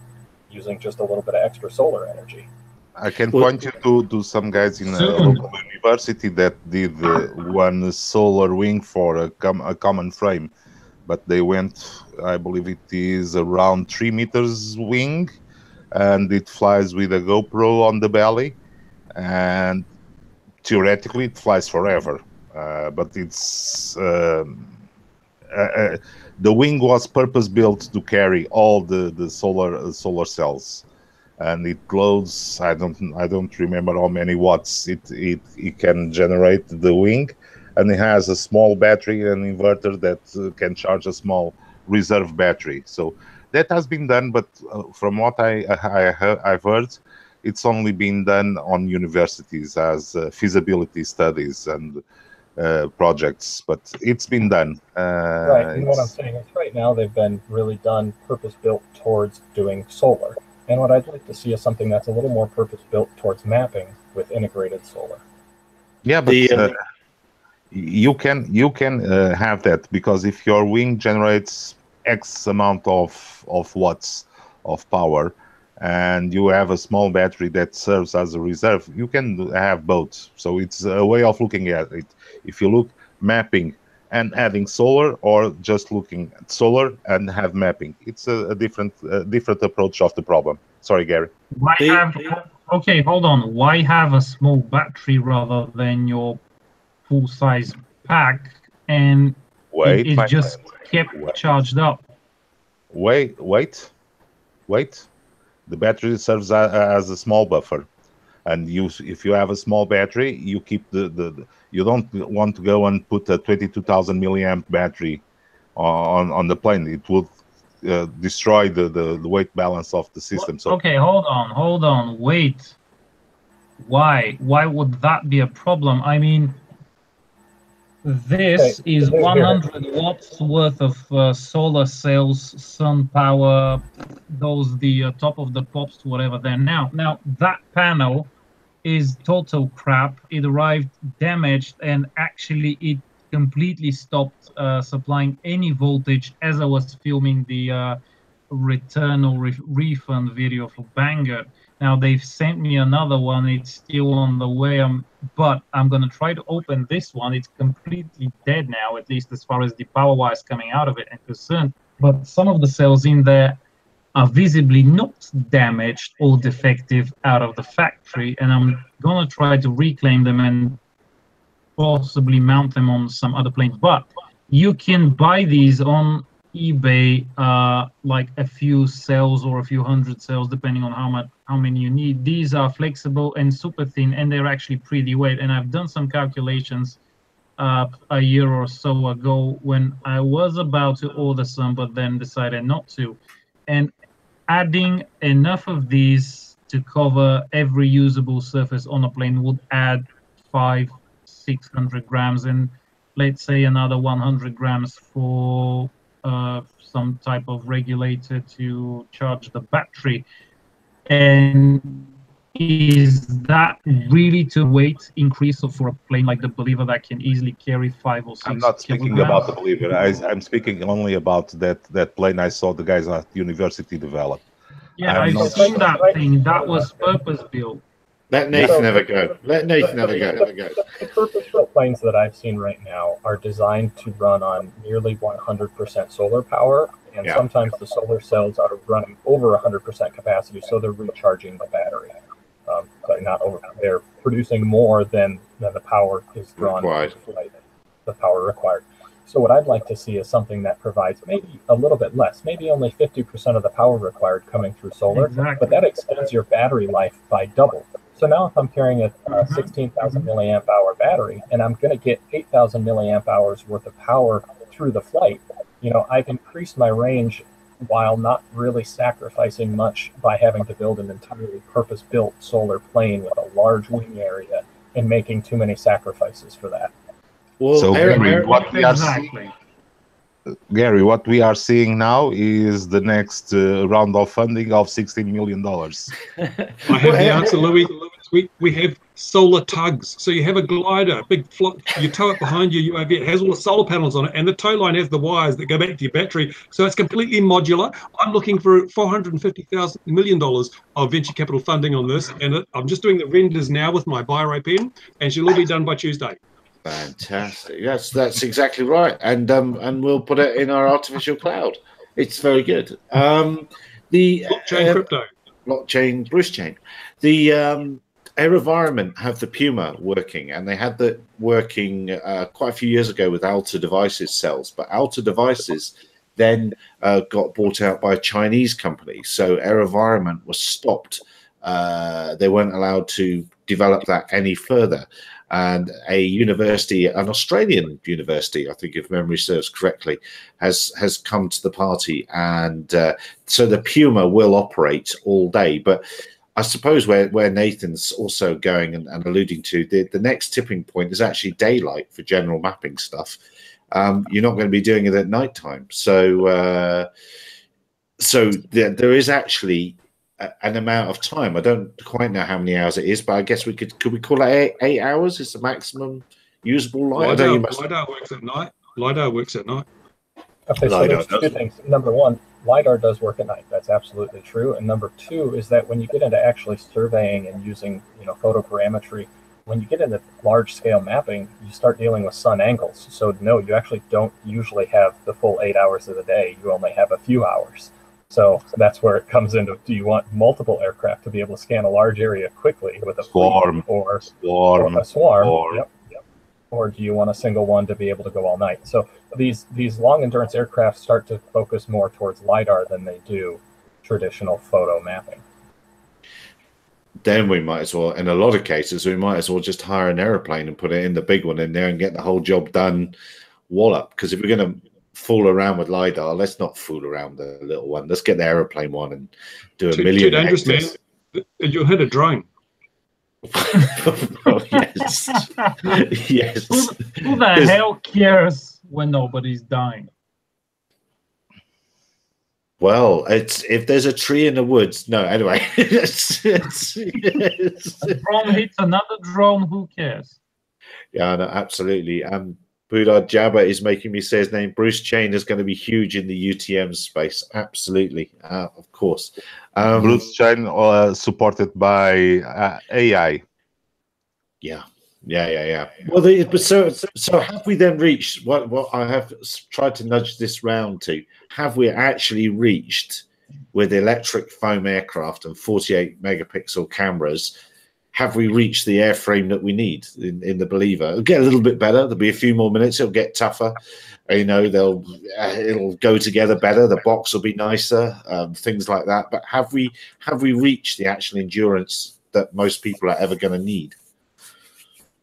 using just a little bit of extra solar energy? I can point you to some guys in a local university that did one solar wing for a common frame, but they went, I believe it is around 3 meters wing, and it flies with a GoPro on the belly, and theoretically it flies forever. But it's the wing was purpose built to carry all the solar cells, and it loads, I don't remember how many watts it can generate the wing, and it has a small battery and inverter that can charge a small reserve battery. So that has been done, but from what I've heard, it's only been done on universities as feasibility studies and projects, but it's been done. Right, and what I'm saying is right now they've been really done purpose-built towards doing solar. And what I'd like to see is something that's a little more purpose-built towards mapping with integrated solar. Yeah, but you can have that, because if your wing generates X amount of watts of power, and you have a small battery that serves as a reserve, you can have both. So it's a way of looking at it. If you look mapping and adding solar, or just looking at solar and have mapping, it's a different approach of the problem. Sorry, Gary. Okay, hold on. Why have a small battery rather than your full-size pack, and it just kept charged up? Wait. The battery serves as a small buffer, and if you have a small battery, you keep you don't want to go and put a 22,000 milliamp battery on the plane. It will destroy the weight balance of the system. So okay, hold on, wait. Why would that be a problem? I mean, this is 100 watts worth of solar cells, sun power, the top of the pops, whatever. There now that panel is total crap. It arrived damaged, and actually it completely stopped supplying any voltage as I was filming the return or refund video for Bangor. Now they've sent me another one. It's still on the way, but I'm going to try to open this one. It's completely dead now, at least as far as the power wires coming out of it are concerned. But some of the cells in there are visibly not damaged or defective out of the factory, and I'm going to try to reclaim them and possibly mount them on some other planes. But you can buy these on eBay, like a few cells or a few hundred cells, depending on how many you need. These are flexible and super thin, and they're actually pretty weight. And I've done some calculations a year or so ago when I was about to order some, but then decided not to. And adding enough of these to cover every usable surface on a plane would add 500-600 grams, and let's say another 100 grams for some type of regulator to charge the battery. And is that really to weight increase for a plane like the Believer that can easily carry 5 or 6 I'm not speaking about the Believer. I'm speaking only about that plane I saw the guys at university develop. Yeah, I've seen that thing. That was purpose built. Let Nathan have a go. Let Nathan have a go. The purpose-built planes that I've seen right now are designed to run on nearly 100% solar power, and sometimes the solar cells are running over 100% capacity, so they're recharging the battery. Not over. They're producing more than the power is drawn. The power required. So what I'd like to see is something that provides maybe a little bit less, maybe only 50% of the power required coming through solar, but that extends your battery life by double. So now if I'm carrying a 16,000 milliamp hour battery and I'm going to get 8,000 milliamp hours worth of power through the flight, I've increased my range while not really sacrificing much by having to build an entirely purpose-built solar plane with a large wing area and making too many sacrifices for that. Well, so Gary, what we are seeing now is the next round of funding of $16 million. I have the answer, Louis. We have solar tugs. So you have a glider, big float, you tow it behind your UAV. It has all the solar panels on it, and the tow line has the wires that go back to your battery. So it's completely modular. I'm looking for $450 million of venture capital funding on this, and I'm just doing the renders now with my Biro pen, and she'll all be done by Tuesday. Fantastic. That's exactly right. And we'll put it in our artificial cloud. It's very good. The blockchain crypto. Blockchain, Bruce chain. The AirVironment have the Puma working, and they had that working quite a few years ago with Alta Devices cells, but Alta Devices then got bought out by a Chinese company. So AirVironment was stopped. They weren't allowed to develop that any further. And a university, an Australian university, I think if memory serves correctly, has come to the party. And so the Puma will operate all day. But I suppose where Nathan's also going and alluding to, the next tipping point is actually daylight for general mapping stuff. You're not going to be doing it at nighttime. So there is actually an amount of time. I don't quite know how many hours it is, but I guess could we call it 8 hours is the maximum usable light? LiDAR works at night. LiDAR works at night. Okay, so there's two things. Number one, LiDAR does work at night. That's absolutely true. And number two is that when you get into actually surveying and using, photogrammetry, when you get into large scale mapping, you start dealing with sun angles. So no, you actually don't usually have the full 8 hours of the day. You only have a few hours. So that's where it comes into, do you want multiple aircraft to be able to scan a large area quickly with a swarm or a swarm? Yep. Or do you want a single one to be able to go all night? So these long endurance aircraft start to focus more towards LiDAR than they do traditional photo mapping. Then we might as well, in a lot of cases, we might as well just hire an airplane and put it in the big one in there and get the whole job done wallop. Because if we're going to fool around with LiDAR, let's not fool around the little one. Let's get the airplane one and do a million. Too dangerous, man. You'll hit a drone. Oh, yes. Yes. Who the hell cares when nobody's dying? Well, if there's a tree in the woods. No, anyway. A drone hits another drone, who cares? Yeah, no, absolutely. Budar Jabba is making me say his name. Bruce Chain is going to be huge in the UTM space. Absolutely, of course. Bruce Chain supported by AI. Yeah. Well, so have we then reached what I have tried to nudge this round to? Have we actually reached, with electric foam aircraft and 48 megapixel cameras? Have we reached the airframe that we need in the Believer? It'll get a little bit better. There'll be a few more minutes. It'll get tougher. It'll go together better. The box will be nicer, things like that. But have we reached the actual endurance that most people are ever going to need?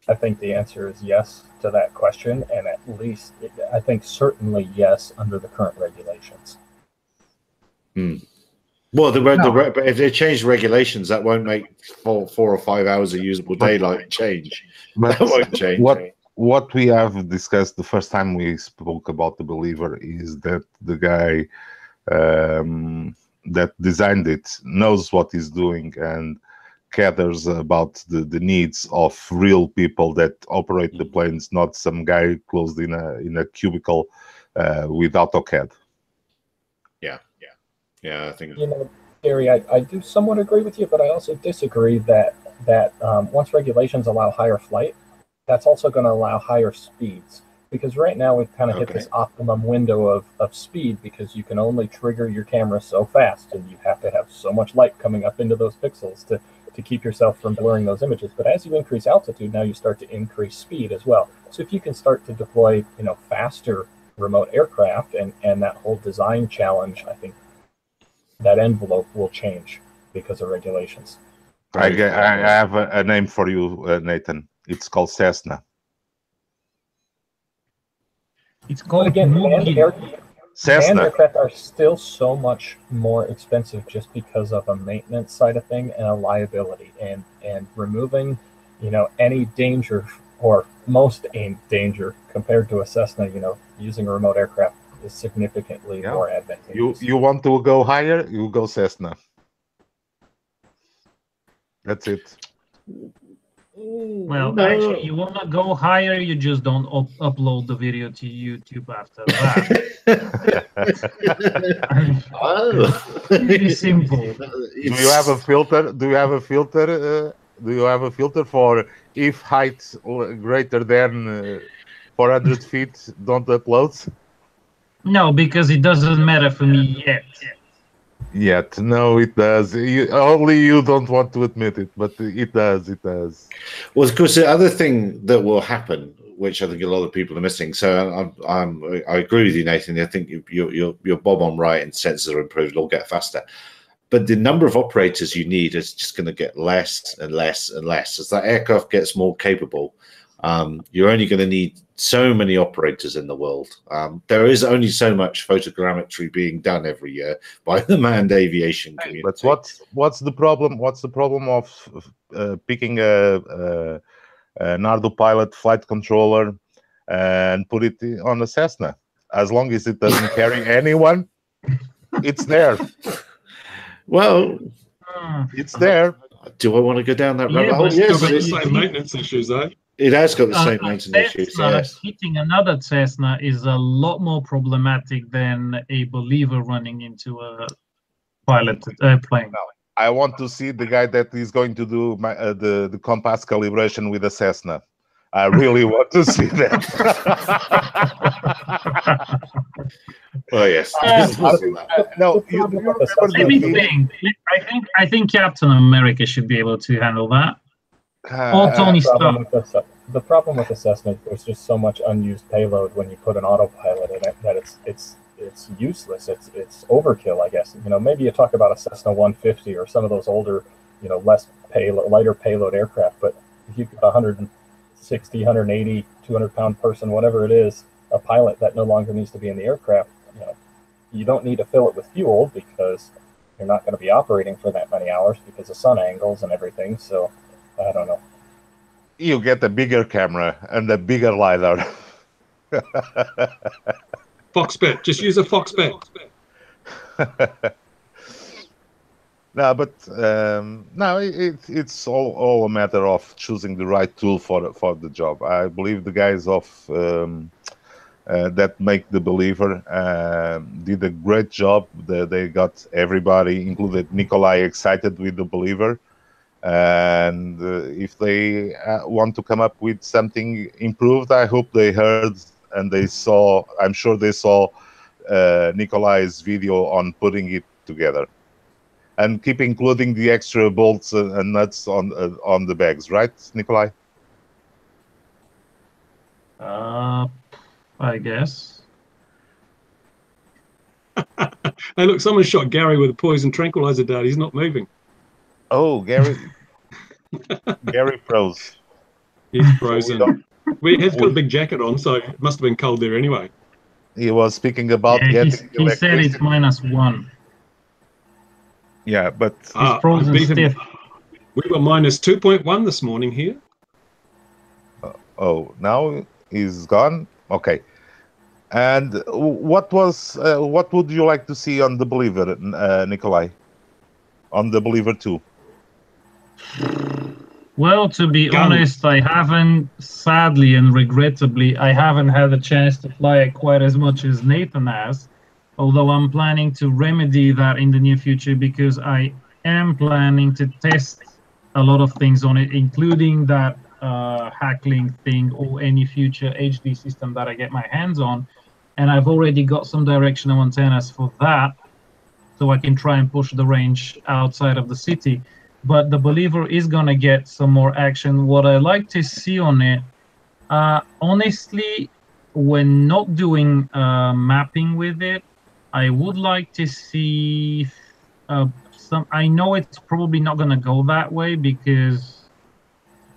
I think the answer is yes to that question, and at least I think certainly yes under the current regulations. Well, but if they change regulations, that won't make 4 or 5 hours of usable daylight change. But that won't change. What we have discussed the first time we spoke about the Believer is that the guy that designed it knows what he's doing and cares about the needs of real people that operate the planes, not some guy closed in a cubicle with AutoCAD. Yeah, I think. Gary, I do somewhat agree with you, but I also disagree that once regulations allow higher flight, that's also going to allow higher speeds. Because right now we've kind of hit this optimum window of speed because you can only trigger your camera so fast, and you have to have so much light coming up into those pixels to keep yourself from blurring those images. But as you increase altitude, now you start to increase speed as well. So if you can start to deploy, faster remote aircraft and that whole design challenge, I think that envelope will change because of regulations. I have a name for you, Nathan. It's called Cessna. It's called Cessna. Manned aircraft are still so much more expensive just because of a maintenance side of thing and a liability and removing, any danger or most danger compared to a Cessna. You know, using a remote aircraft is significantly more advantageous. You want to go higher, you go Cessna. That's it. Well, no. Actually, you want to go higher, you just don't upload the video to YouTube after that. Pretty simple. Do you have a filter? Do you have a filter? Do you have a filter for if height greater than 400 feet, don't upload? No, because it doesn't matter for me yet. Yet, no, it does. Only you don't want to admit it, but it does. It does. Well, of course, the other thing that will happen, which I think a lot of people are missing. So I agree with you, Nathan. I think you're bob on right, and sensors are improved. It'll get faster, but the number of operators you need is just going to get less and less and less as that aircraft gets more capable. You're only going to need so many operators in the world. There is only so much photogrammetry being done every year by the manned aviation community. But what's the problem? What's the problem of picking an Ardupilot flight controller and put it on a Cessna? As long as it doesn't carry anyone, it's there. Well, it's there. Do I want to go down that rabbit hole? Yes, got the same maintenance issues, though. It has got the same maintenance issues. Yes. Hitting another Cessna is a lot more problematic than a believer running into a piloted airplane. I want to see the guy that is going to do the compass calibration with a Cessna. I really want to see that. Oh yes. No, same thing. I think Captain America should be able to handle that. Or Tony Stark. The problem with the Cessna, there's just so much unused payload when you put an autopilot in it that it's useless. It's overkill, I guess. You know, maybe you talk about a Cessna 150 or some of those older, you know, lighter payload aircraft. But if you've got 160, 180, 200-pound person, whatever it is, a pilot that no longer needs to be in the aircraft, you know, you don't need to fill it with fuel because you're not going to be operating for that many hours because of sun angles and everything. So I don't know. You get a bigger camera and a bigger LiDAR. Foxbet. Just use a Foxbet. No, but no, it's all a matter of choosing the right tool for the job. I believe the guys of that make the Believer did a great job. They got everybody, included Nikolai, excited with the Believer. And if they want to come up with something improved, I hope they heard and they saw. I'm sure they saw Nikolai's video on putting it together, and keep including the extra bolts and nuts on the bags, right, Nikolai? I guess. Hey, look! Someone shot Gary with a poison tranquilizer dart. He's not moving. Oh, Gary. Gary froze. He's frozen. He's got a big jacket on, so it must have been cold there anyway. He was speaking about getting he said it's -1. Yeah, but he's frozen stiff. We were -2.1 this morning here. Oh, now he's gone. Okay. And what would you like to see on the Believer, Nikolai? On the Believer 2? Well, to be honest, I haven't, sadly and regrettably, I haven't had a chance to fly it quite as much as Nathan has, although I'm planning to remedy that in the near future because I am planning to test a lot of things on it, including that hackling thing or any future HD system that I get my hands on. And I've already got some directional antennas for that, so I can try and push the range outside of the city. But the Believer is going to get some more action. What I like to see on it, honestly, when not doing mapping with it, I would like to see some. I know it's probably not going to go that way because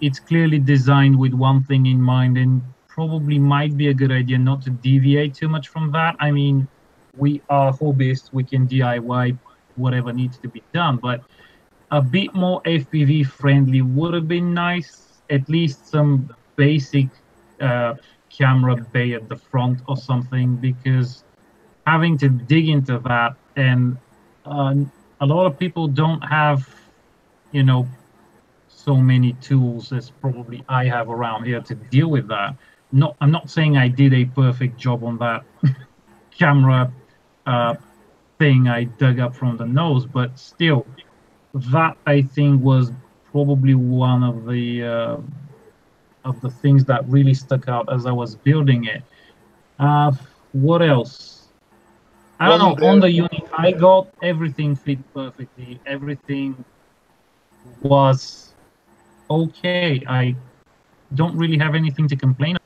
it's clearly designed with one thing in mind, and probably might be a good idea not to deviate too much from that. I mean, we are hobbyists, we can DIY whatever needs to be done, but a bit more FPV friendly would have been nice. At least some basic camera bay at the front or something, because having to dig into that, and a lot of people don't have, you know, so many tools as probably I have around here to deal with that. I'm not saying I did a perfect job on that camera thing I dug up from the nose, but still, that I think was probably one of the things that really stuck out as I was building it. What else? I don't know. On the unit I got, everything fit perfectly. Everything was okay. I don't really have anything to complain about.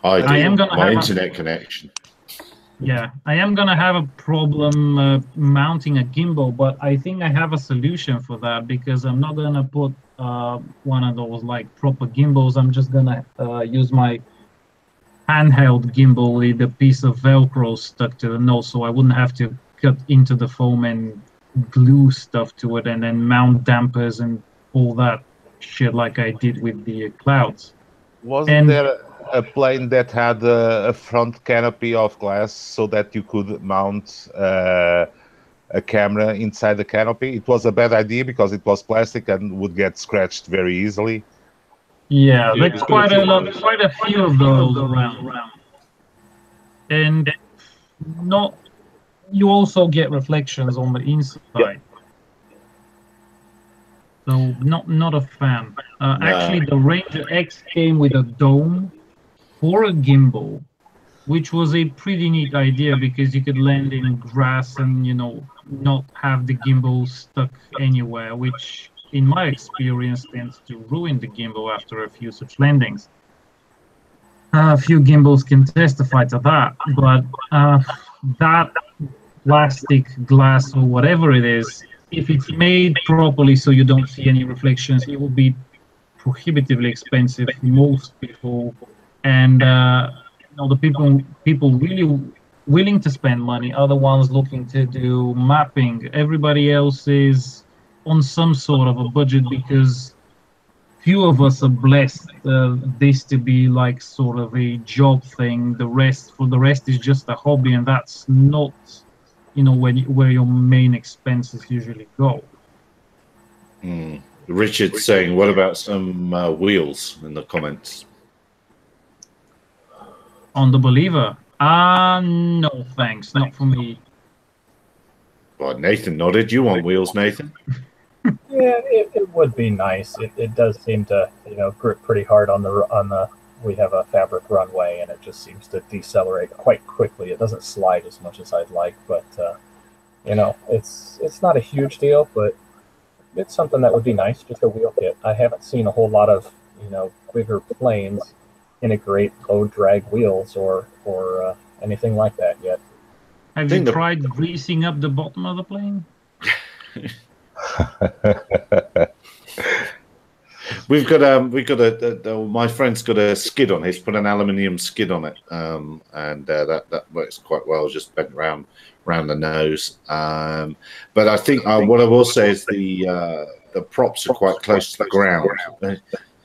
I am gonna have internet connection. Yeah, I am gonna have a problem mounting a gimbal, but I think I have a solution for that, because I'm not gonna put one of those like proper gimbals. I'm just gonna use my handheld gimbal with a piece of Velcro stuck to the nose, so I wouldn't have to cut into the foam and glue stuff to it and then mount dampers and all that shit like I did with the clouds. Wasn't there a plane that had a front canopy of glass so that you could mount a camera inside the canopy? It was a bad idea because it was plastic and would get scratched very easily. Yeah, there's quite a few of those around. And you also get reflections on the inside. Yeah. So not a fan. Actually, the Ranger X came with a dome for a gimbal, which was a pretty neat idea because you could land in grass and, you know, not have the gimbal stuck anywhere, which in my experience tends to ruin the gimbal after a few such landings. A few gimbals can testify to that, but that plastic, glass, or whatever it is, if it's made properly so you don't see any reflections, it will be prohibitively expensive for most people. And you know, the people really willing to spend money are the ones looking to do mapping. Everybody else is on some sort of a budget because few of us are blessed this to be like sort of a job thing. The rest is just a hobby, and that's not, you know, where your main expenses usually go. Richard's saying, what about some wheels in the comments? On the Believer? No thanks, not for me. Well, Nathan nodded. You want wheels, Nathan? Yeah, it would be nice. It does seem to, you know, grip pretty hard on the. We have a fabric runway, and it just seems to decelerate quite quickly. It doesn't slide as much as I'd like, but you know, it's not a huge deal, but it's something that would be nice, just a wheel kit. I haven't seen a whole lot of, you know, bigger planes integrate low drag wheels or anything like that yet. Have you tried greasing up the bottom of the plane? We've got my friend's got a skid on. He's put an aluminium skid on it, and that works quite well. Just bent round the nose. But I think what I will say is the props are quite close to the ground.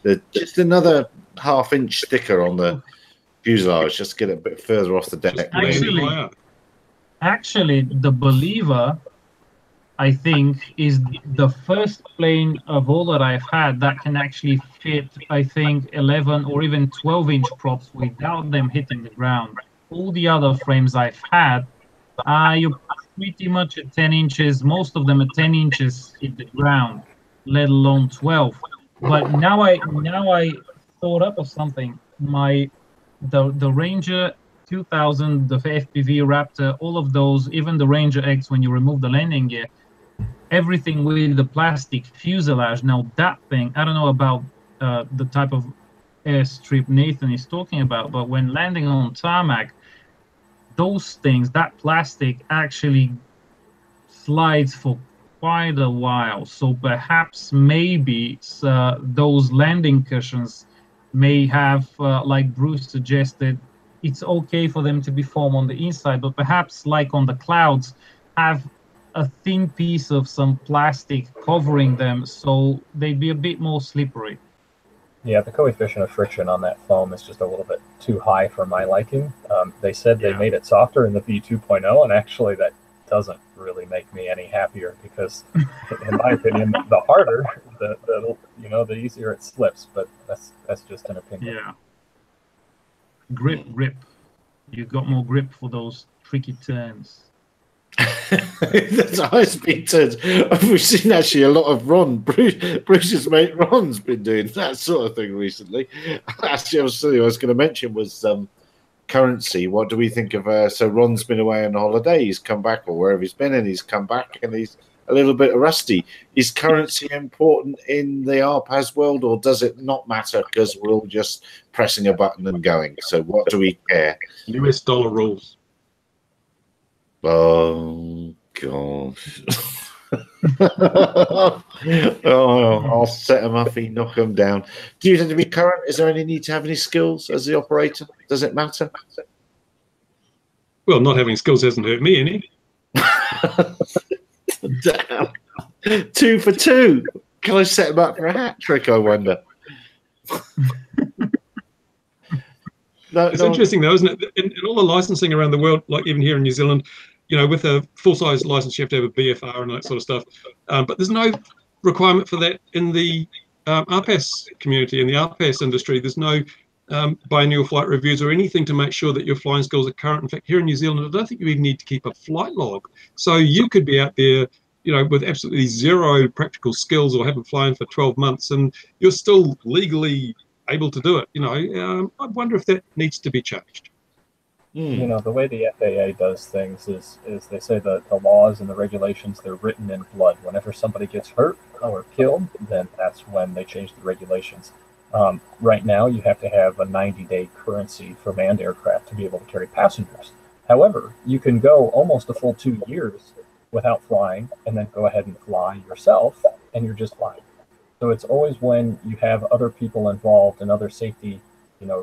They're just another half-inch thicker on the fuselage, just to get it a bit further off the deck. Actually, the Believer, I think, is the first plane of all that I've had that can actually fit, I think, 11 or even 12-inch props without them hitting the ground. All the other frames I've had, you're pretty much at 10 inches. Most of them are 10 inches hit the ground, let alone 12. But now I thought up of something. The Ranger 2000, the FPV Raptor, all of those, even the Ranger X, when you remove the landing gear, everything with the plastic fuselage. Now that thing, I don't know about the type of airstrip Nathan is talking about, but when landing on tarmac, those things, that plastic actually slides for quite a while. So perhaps maybe those landing cushions may have, like Bruce suggested, it's okay for them to be foam on the inside, but perhaps like on the clouds, have a thin piece of some plastic covering them, so they'd be a bit more slippery. Yeah, the coefficient of friction on that foam is just a little bit too high for my liking. They said they made it softer in the V2.0, and actually that doesn't really make me any happier because, in my opinion, the harder, the easier it slips. But that's just an opinion. Yeah. Grip. You've got more grip for those tricky turns. That's high-speed turns. We've seen actually a lot of Ron. Bruce's mate Ron's been doing that sort of thing recently. Actually, I was going to mention was currency. What do we think of? So Ron's been away on holiday. He's come back, or wherever he's been, and he's come back, and he's a little bit rusty. Is currency important in the RPAS world, or does it not matter because we're all just pressing a button and going? So what do we care? US dollar rules. Oh gosh. I'll set him up, knock him down. Do you tend to be current? Is there any need to have any skills as the operator? Does it matter? Well, not having skills hasn't hurt me any. Damn. 2 for 2. Can I set him up for a hat trick, I wonder? It's interesting though, isn't it? In all the licensing around the world, like even here in New Zealand, with a full-size license, you have to have a BFR and that sort of stuff. But there's no requirement for that in the RPAS community, in the RPAS industry. There's no biannual flight reviews or anything to make sure that your flying skills are current. In fact, here in New Zealand, I don't think you even need to keep a flight log. So you could be out there, with absolutely zero practical skills or haven't flown for 12 months, and you're still legally able to do it. I wonder if that needs to be changed. The way the FAA does things is they say that the laws and the regulations, they're written in blood. Whenever somebody gets hurt or killed, then that's when they change the regulations. Right now, you have to have a 90-day currency for manned aircraft to be able to carry passengers. However, you can go almost a full 2 years without flying and then go ahead and fly yourself, and you're just fine. So it's always when you have other people involved and other safety,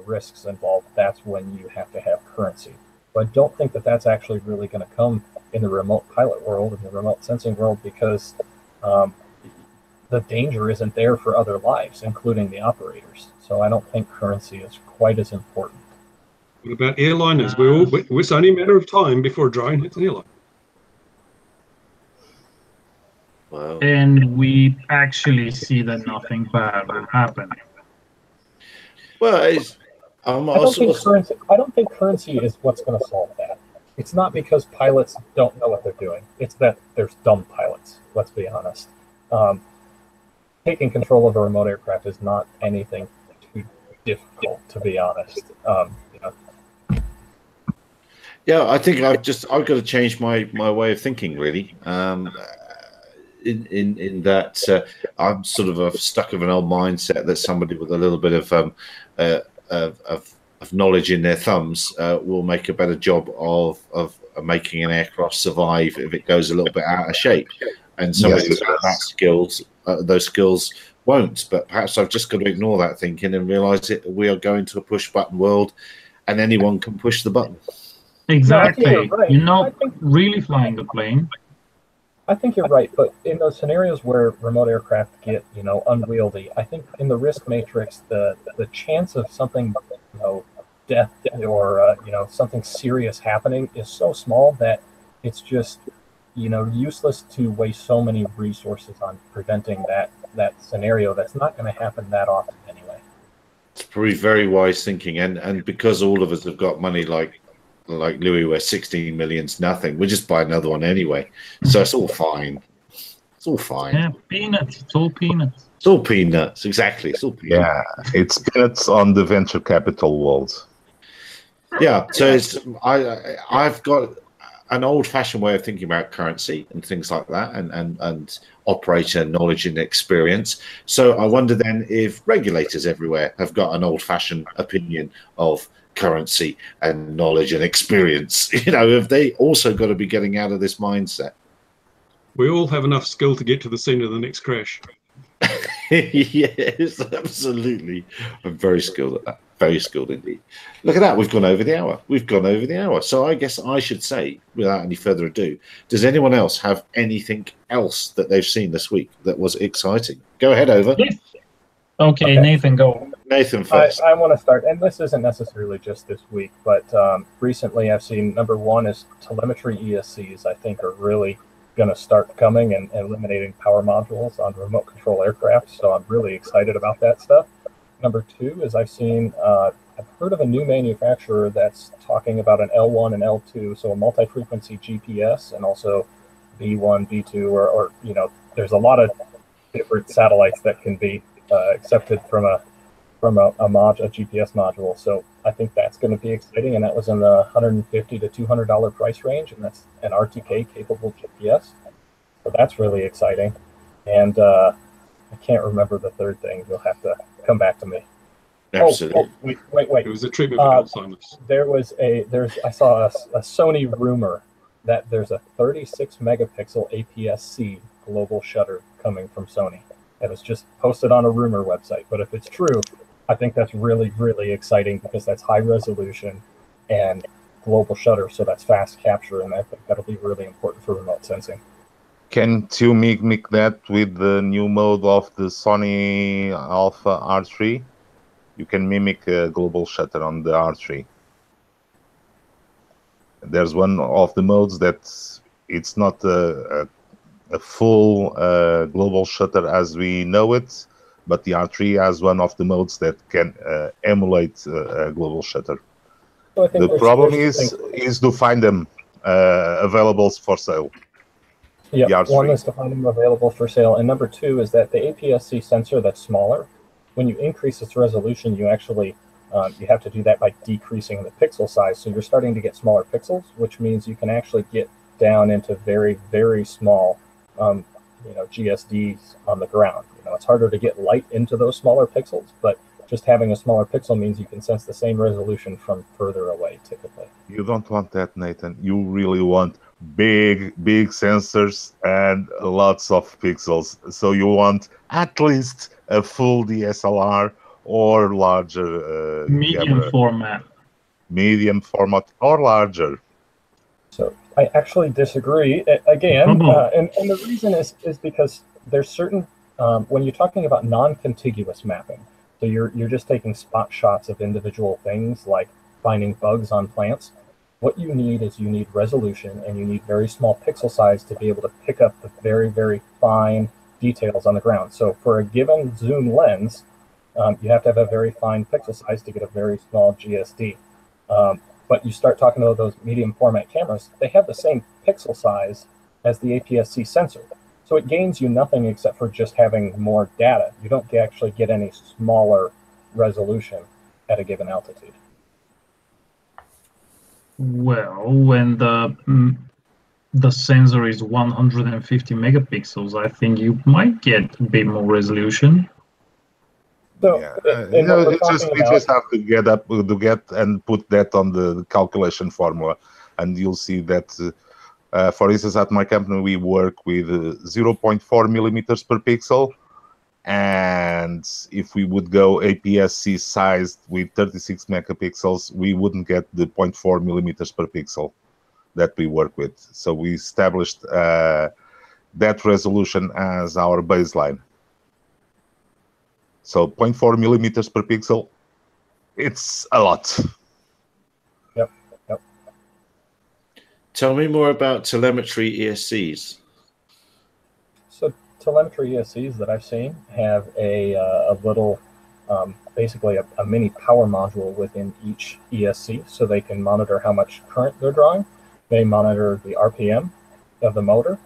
risks involved, that's when you have to have currency. But I don't think that that's actually really going to come in the remote pilot world, in the remote sensing world, because the danger isn't there for other lives, including the operators. So I don't think currency is quite as important. What about airliners? It's only a matter of time before a drone hits an airline. Wow. And we actually see that nothing bad will happen. Well, I don't think currency is what's going to solve that. It's not because pilots don't know what they're doing. It's that there's dumb pilots, let's be honest. Taking control of a remote aircraft is not anything too difficult, to be honest. Yeah, I think I've got to change my way of thinking, really. In that I'm sort of stuck of an old mindset that somebody with a little bit of knowledge in their thumbs will make a better job of making an aircraft survive if it goes a little bit out of shape, and somebody who's got those skills won't. But perhaps I've just got to ignore that thinking and realize that we are going to a push button world, and anyone can push the button. Exactly. Right. You're not really flying the plane. I think you're right, but in those scenarios where remote aircraft get, unwieldy, I think in the risk matrix, the chance of something, death or something serious happening is so small that it's just, useless to waste so many resources on preventing that scenario. That's not going to happen that often anyway. It's probably very wise thinking, and because all of us have got money like Louis, where 16 million's nothing, we'll just buy another one anyway. So it's all fine. It's all fine. Yeah, peanuts. It's all peanuts. It's all peanuts. Exactly. It's all peanuts. Yeah, it's peanuts on the venture capital world. Yeah. So I've got an old-fashioned way of thinking about currency and things like that, and operator knowledge and experience. So I wonder then if regulators everywhere have got an old-fashioned opinion of currency and knowledge and experience. Have they also got to be getting out of this mindset? We all have enough skill to get to the scene of the next crash. Yes, absolutely. I'm very skilled at that. Very skilled indeed. Look at that. We've gone over the hour. We've gone over the hour. So I guess I should say, without any further ado, does anyone else have anything else that they've seen this week that was exciting? Go ahead, Over. Yes. Okay, Nathan, go. Nathan first. I want to start, and this isn't necessarily just this week, but recently I've seen, number one is telemetry ESCs, I think, are really going to start coming and eliminating power modules on remote control aircraft. So I'm really excited about that stuff. Number two is I've heard of a new manufacturer that's talking about an L1 and L2, so a multi-frequency GPS, and also B1, B2, or there's a lot of different satellites that can be accepted from a GPS module. So I think that's going to be exciting, and that was in the $150 to $200 price range, and that's an R2K capable GPS. So that's really exciting. And I can't remember the third thing. You'll have to come back to me. Absolutely. Wait. It was a treatment for Alzheimer's. I saw a Sony rumor that there's a 36 megapixel APS-C global shutter coming from Sony. It was just posted on a rumor website. But if it's true, I think that's really, really exciting, because that's high resolution and global shutter. So that's fast capture. And I think that'll be really important for remote sensing. Can't you mimic that with the new mode of the Sony Alpha R3? You can mimic a global shutter on the R3. There's one of the modes that it's not a full global shutter as we know it, but the R3 has one of the modes that can emulate a global shutter. So the problem is to find them available for sale. Yeah, one is to find them available for sale, and number two is that the APS-C sensor that's smaller, when you increase its resolution, you actually you have to do that by decreasing the pixel size. So you're starting to get smaller pixels, which means you can actually get down into very, very small GSDs on the ground. It's harder to get light into those smaller pixels, but just having a smaller pixel means you can sense the same resolution from further away, typically. You don't want that, Nathan. You really want big sensors and lots of pixels. So you want at least a full DSLR or larger medium camera. format. Medium format or larger. So I actually disagree again, and the reason is because there's certain when you're talking about non-contiguous mapping. So you're just taking spot shots of individual things, like finding bugs on plants. What you need is resolution, and you need very small pixel size to be able to pick up the very, very fine details on the ground. So for a given zoom lens, you have to have a very fine pixel size to get a very small GSD. But you start talking about those medium format cameras, they have the same pixel size as the APS-C sensor. So it gains you nothing except for just having more data. You don't actually get any smaller resolution at a given altitude. Well, when the sensor is 150 megapixels, I think you might get a bit more resolution. So, you just have to get and put that on the calculation formula, and you'll see that. For instance, at my company, we work with 0.4 millimeters per pixel, and if we would go APS-C sized with 36 megapixels, we wouldn't get the 0.4 millimeters per pixel that we work with. So we established that resolution as our baseline. So 0.4 millimeters per pixel, it's a lot. Yep. Tell me more about telemetry ESCs. So telemetry ESCs that I've seen have a little, basically a mini power module within each ESC, so they can monitor how much current they're drawing. They monitor the RPM of the motor.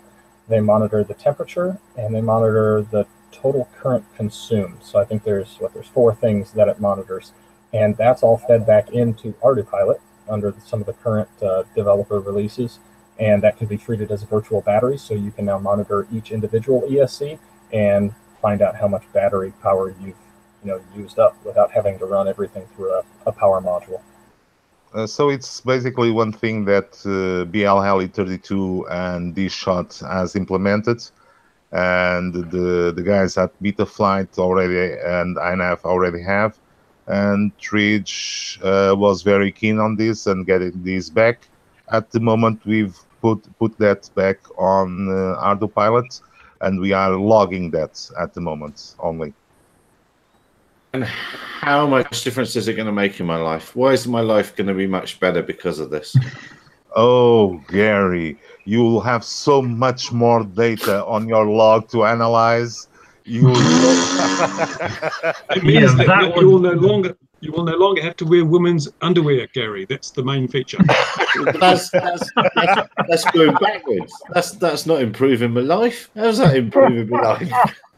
They monitor the temperature, and they monitor the total current consumed. So I think there's 4 things that it monitors, and that's all fed back into Ardupilot under some of the current developer releases, and that can be treated as a virtual battery. So you can now monitor each individual ESC and find out how much battery power you've used up without having to run everything through a power module. So it's basically one thing that BLHeli32 and D-Shot has implemented, and the guys at Betaflight already and INAV already have. and Tridge was very keen on this and getting this back. At the moment, we've put that back on Ardupilot, and we are logging that at the moment only. And how much difference is it going to make in my life? Why is my life going to be much better because of this? Oh, Gary, you will have so much more data on your log to analyze. It means that you will no longer have to wear women's underwear, Gary. That's the main feature. that's going backwards. That's not improving my life. How's that improving my life?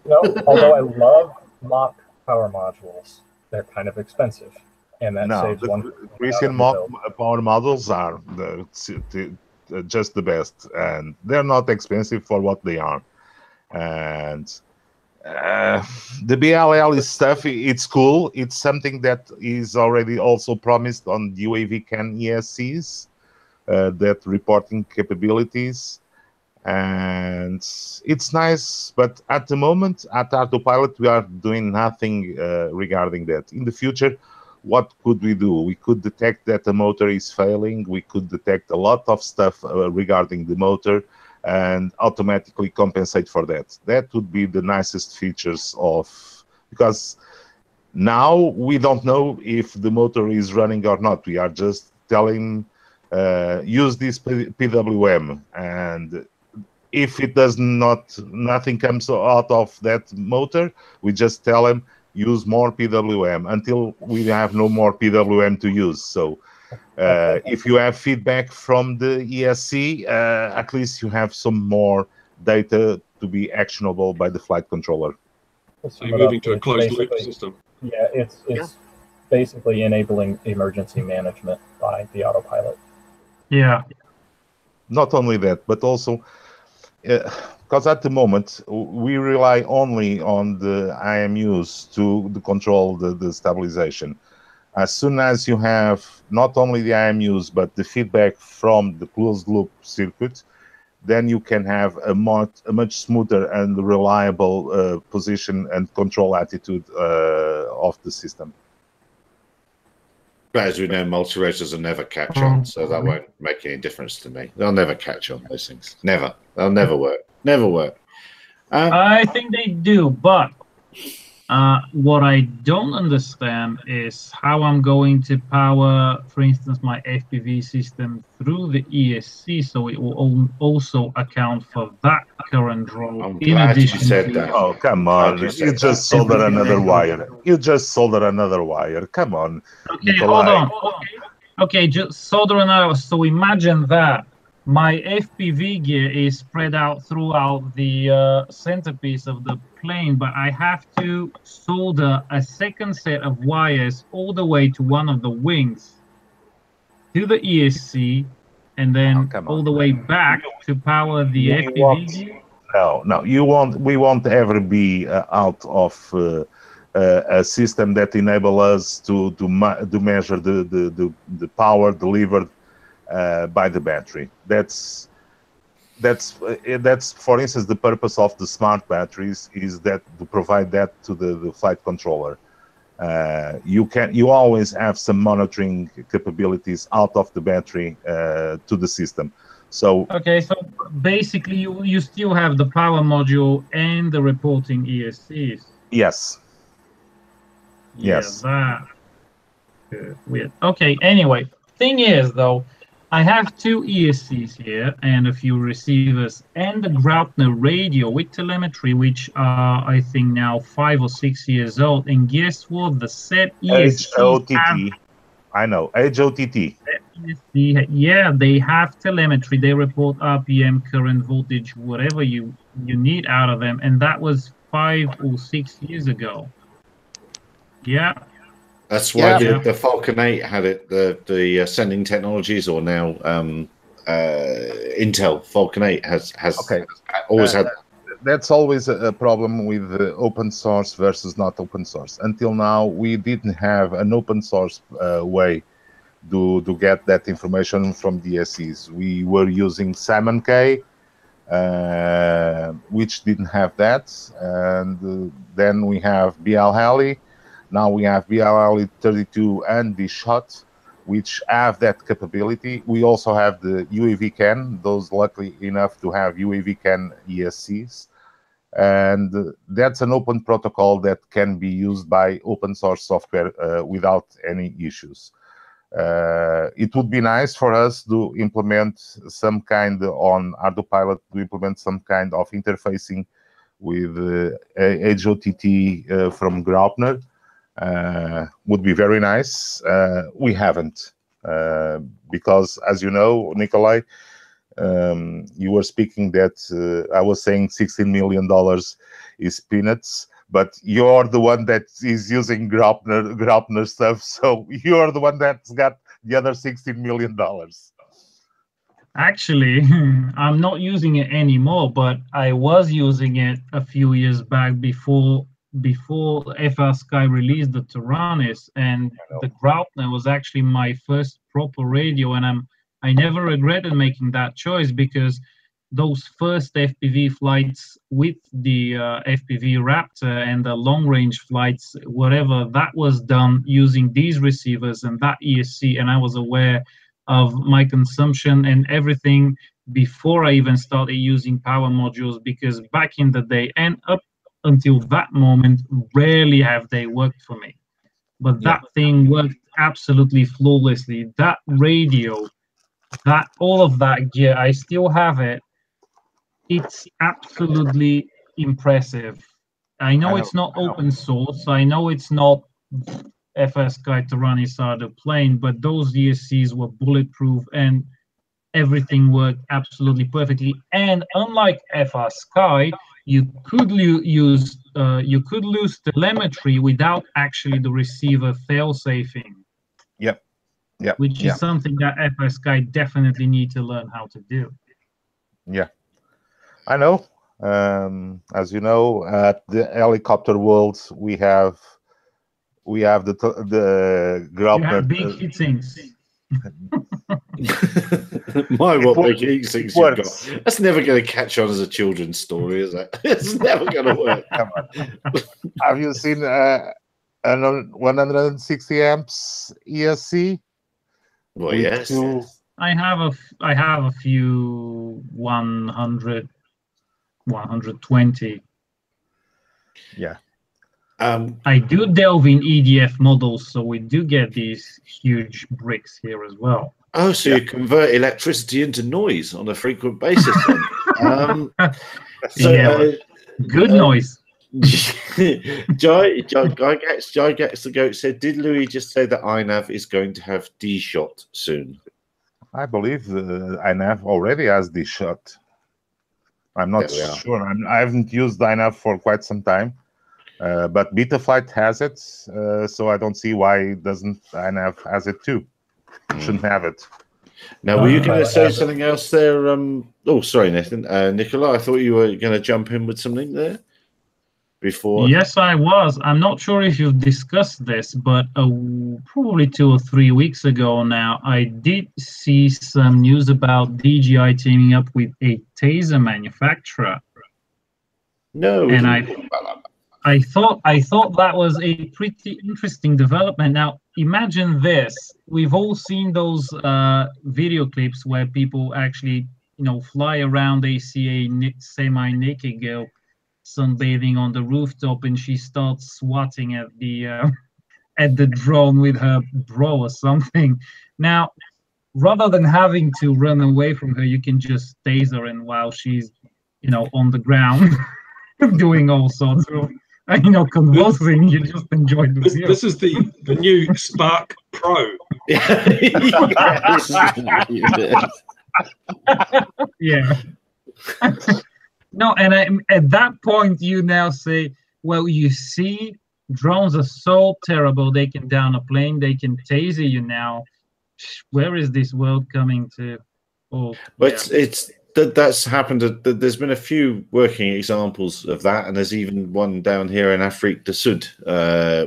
No, although I love mock power modules, they're kind of expensive, and that saves one. Christian mock power modules are just the best, and they're not expensive for what they are. And the BLL stuff, it's cool. It's something that is already also promised on the UAV CAN ESCs, that reporting capabilities. And it's nice, but at the moment at Ardupilot we are doing nothing regarding that. In the future, what could we do? We could detect that the motor is failing. We could detect a lot of stuff regarding the motor and automatically compensate for that. That would be the nicest features because now we don't know if the motor is running or not. We are just telling use this PWM, and if it does not, nothing comes out of that motor, we just tell them use more PWM until we have no more PWM to use. So if you have feedback from the ESC, at least you have some more data to be actionable by the flight controller. So you're moving to a closed loop system. Yeah, it's basically enabling emergency management by the autopilot. Yeah. Not only that, but also because at the moment we rely only on the IMUs to control the stabilization. As soon as you have not only the IMUs but the feedback from the closed loop circuit, then you can have a much smoother and reliable position and control attitude of the system. But as we know, multi-rotors will never catch on, so that won't make any difference to me. They'll never catch on, those things. Never. They'll never work. Never work. I think they do, but what I don't understand is how I'm going to power, for instance, my FPV system through the ESC, so it will also account for that current draw. I'm glad you said that. Oh, come on. You just soldered another wire. You just soldered another wire. Come on. Okay, hold on. Okay, just solder another. So imagine that my FPV gear is spread out throughout the centerpiece of the plane, but I have to solder a second set of wires all the way to one of the wings to the ESC, and then all the way back to power the FPV gear. No, we won't ever be out of a system that enable us to measure the power delivered by the battery. That's for instance the purpose of the smart batteries, is that to provide that to the flight controller. You always have some monitoring capabilities out of the battery to the system. So okay, so basically you still have the power module and the reporting ESCs. Yes. Yeah, yes. That weird. Okay. Anyway, thing is though, I have two ESCs here and a few receivers and the Graupner radio with telemetry, which are, I think, now 5 or 6 years old. And guess what? The set ESCs I know, HOTT. Yeah, they have telemetry. They report RPM, current, voltage, whatever you need out of them. And that was 5 or 6 years ago. Yeah. That's why the Falcon 8 had it. The sending technologies, or now Intel Falcon 8 has always had. That's always a problem with open source versus not open source. Until now, we didn't have an open source way to get that information from DSCs. We were using SalmonK, which didn't have that, and then we have BLHeli. Now we have BLL-32 and the shot, which have that capability. We also have the UAV can, those lucky enough to have UAV can ESCs. And that's an open protocol that can be used by open source software without any issues. It would be nice for us to implement some kind on Ardupilot, to implement some kind of interfacing with HOTT from Graupner. Would be very nice. We haven't, because as you know, Nikolai, you were speaking that I was saying $16 million is peanuts, but you're the one that is using Graupner stuff, so you're the one that's got the other $16 million. Actually, I'm not using it anymore, but I was using it a few years back before FRSky released the Taranis, and the Graupner was actually my first proper radio, and I never regretted making that choice, because those first FPV flights with the FPV Raptor and the long-range flights, whatever, that was done using these receivers and that ESC, and I was aware of my consumption and everything before I even started using power modules, because back in the day and up until that moment, rarely have they worked for me. But that thing worked absolutely flawlessly. That radio, that all of that gear, I still have it. It's absolutely impressive. I know it's not open source. I know it's not FRSky Taranis Sardo plane, but those ESCs were bulletproof and everything worked absolutely perfectly. And unlike FRSky, you could lose telemetry without actually the receiver fail-safing. Yep. Which is something that FRSky definitely need to learn how to do. Yeah, I know. As you know, at the helicopter world, we have the Graupner. You have big heat sinks. What big heat sinks you've got. That's never going to catch on as a children's story, is it? It's never going to work. Come on. Have you seen an 160 amps ESC? Well, yes. I have a few 100, 120. Yeah. I do delve in EDF models, so we do get these huge bricks here as well. Oh, so you convert electricity into noise on a frequent basis. Good noise. Guy Gets the Goat said, did Louis just say that INAV is going to have D-Shot soon? I believe INAV already has D-Shot. I'm not sure. I haven't used INAV for quite some time. But Betaflight has it, so I don't see why doesn't INAV has it too. Shouldn't have it. Now, were you going to say something else there? Oh, sorry, Nathan. Nicola, I thought you were going to jump in with something there before. Yes, I was. I'm not sure if you've discussed this, but probably 2 or 3 weeks ago now, I did see some news about DJI teaming up with a taser manufacturer. No, and I thought that was a pretty interesting development. Now, imagine this. We've all seen those video clips where people actually, fly around. They see a semi-naked girl sunbathing on the rooftop, and she starts swatting at the drone with her bro or something. Now, rather than having to run away from her, you can just tase her, and while she's, on the ground doing all sorts of convulsing, you just enjoy the view. This is the new Spark Pro. Yeah. No, and at that point, you now say, well, you see, drones are so terrible. They can down a plane. They can taser you now. Where is this world coming to? Oh, but that's happened. There's been a few working examples of that, and there's even one down here in Afrique du Sud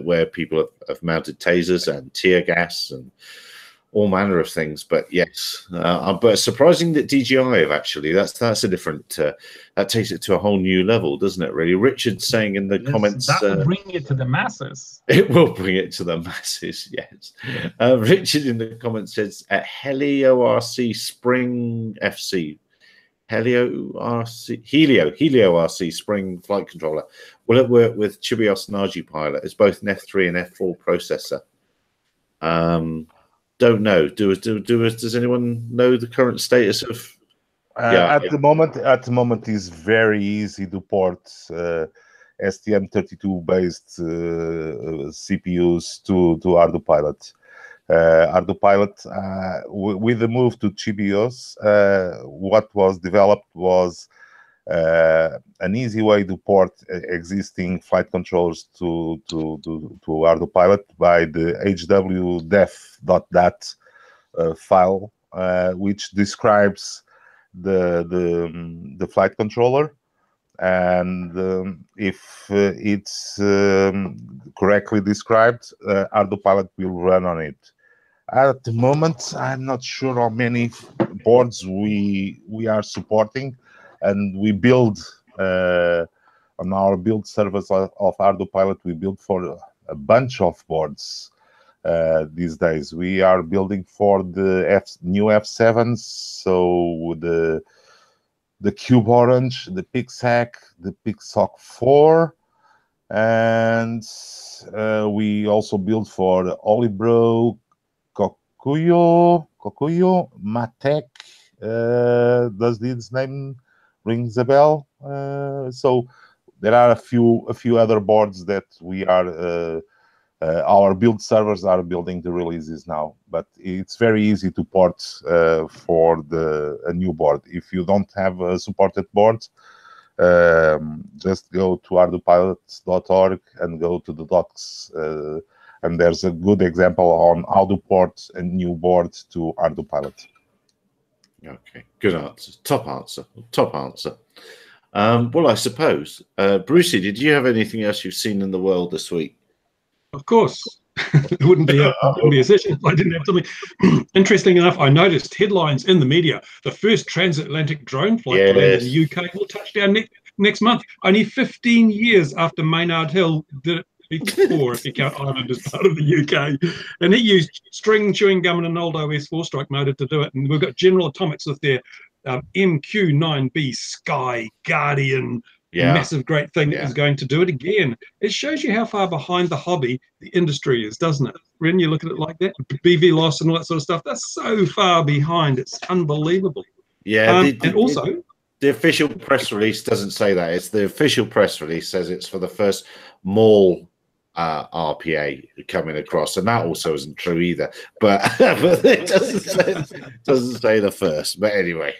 where people have mounted tasers and tear gas and all manner of things. But yes, but surprising that DJI have actually, that's a different, that takes it to a whole new level, doesn't it, really? Richard's saying in the comments, that will bring it to the masses. It will bring it to the masses, yes. Richard in the comments says Helio RC Spring FC, Helio RC Spring flight controller. Will it work with Chibios and Ardupilot? It's both an F3 and F4 processor. Don't know. Does anyone know the current status of? At the moment, it's very easy to port STM32 based CPUs to Ardupilot. Ardupilot, with the move to Chibios, what was developed was an easy way to port existing flight controllers to Ardupilot by the hwdef.dat file, which describes the flight controller, and if it's correctly described, Ardupilot will run on it. At the moment, I'm not sure how many boards we are supporting, and we build on our build service of Ardupilot. We build for a bunch of boards these days. We are building for the new F7s, so the Cube Orange, the PixHack, the PixHawk 4, and we also build for the Olibro, Kokuyo, Matek. Does this name rings a bell? So there are a few other boards that we are our build servers are building the releases now, but it's very easy to port for a new board. If you don't have a supported board, just go to ardupilot.org and go to the docs, and there's a good example on how to port a new board to Ardupilot. Okay, good answer. Top answer. Well, I suppose, Brucey, did you have anything else you've seen in the world this week? Of course. It wouldn't be a session if I didn't have something. Interesting enough, I noticed headlines in the media. The first transatlantic drone flight to land in the UK will touch down next month. Only 15 years after Maynard Hill did it before, if you count Ireland as part of the UK. And he used string, chewing gum, and an old OS 4-stroke motor to do it. And we've got General Atomics with their MQ-9B Sky Guardian, massive great thing that is going to do it again. It shows you how far behind the hobby the industry is, doesn't it? When you look at it like that, BV loss and all that sort of stuff, that's so far behind. It's unbelievable. Yeah, and also the official press release doesn't say that. It's the official press release says it's for the first MAWL RPA coming across, and that also isn't true either. But it doesn't say the first. But anyway.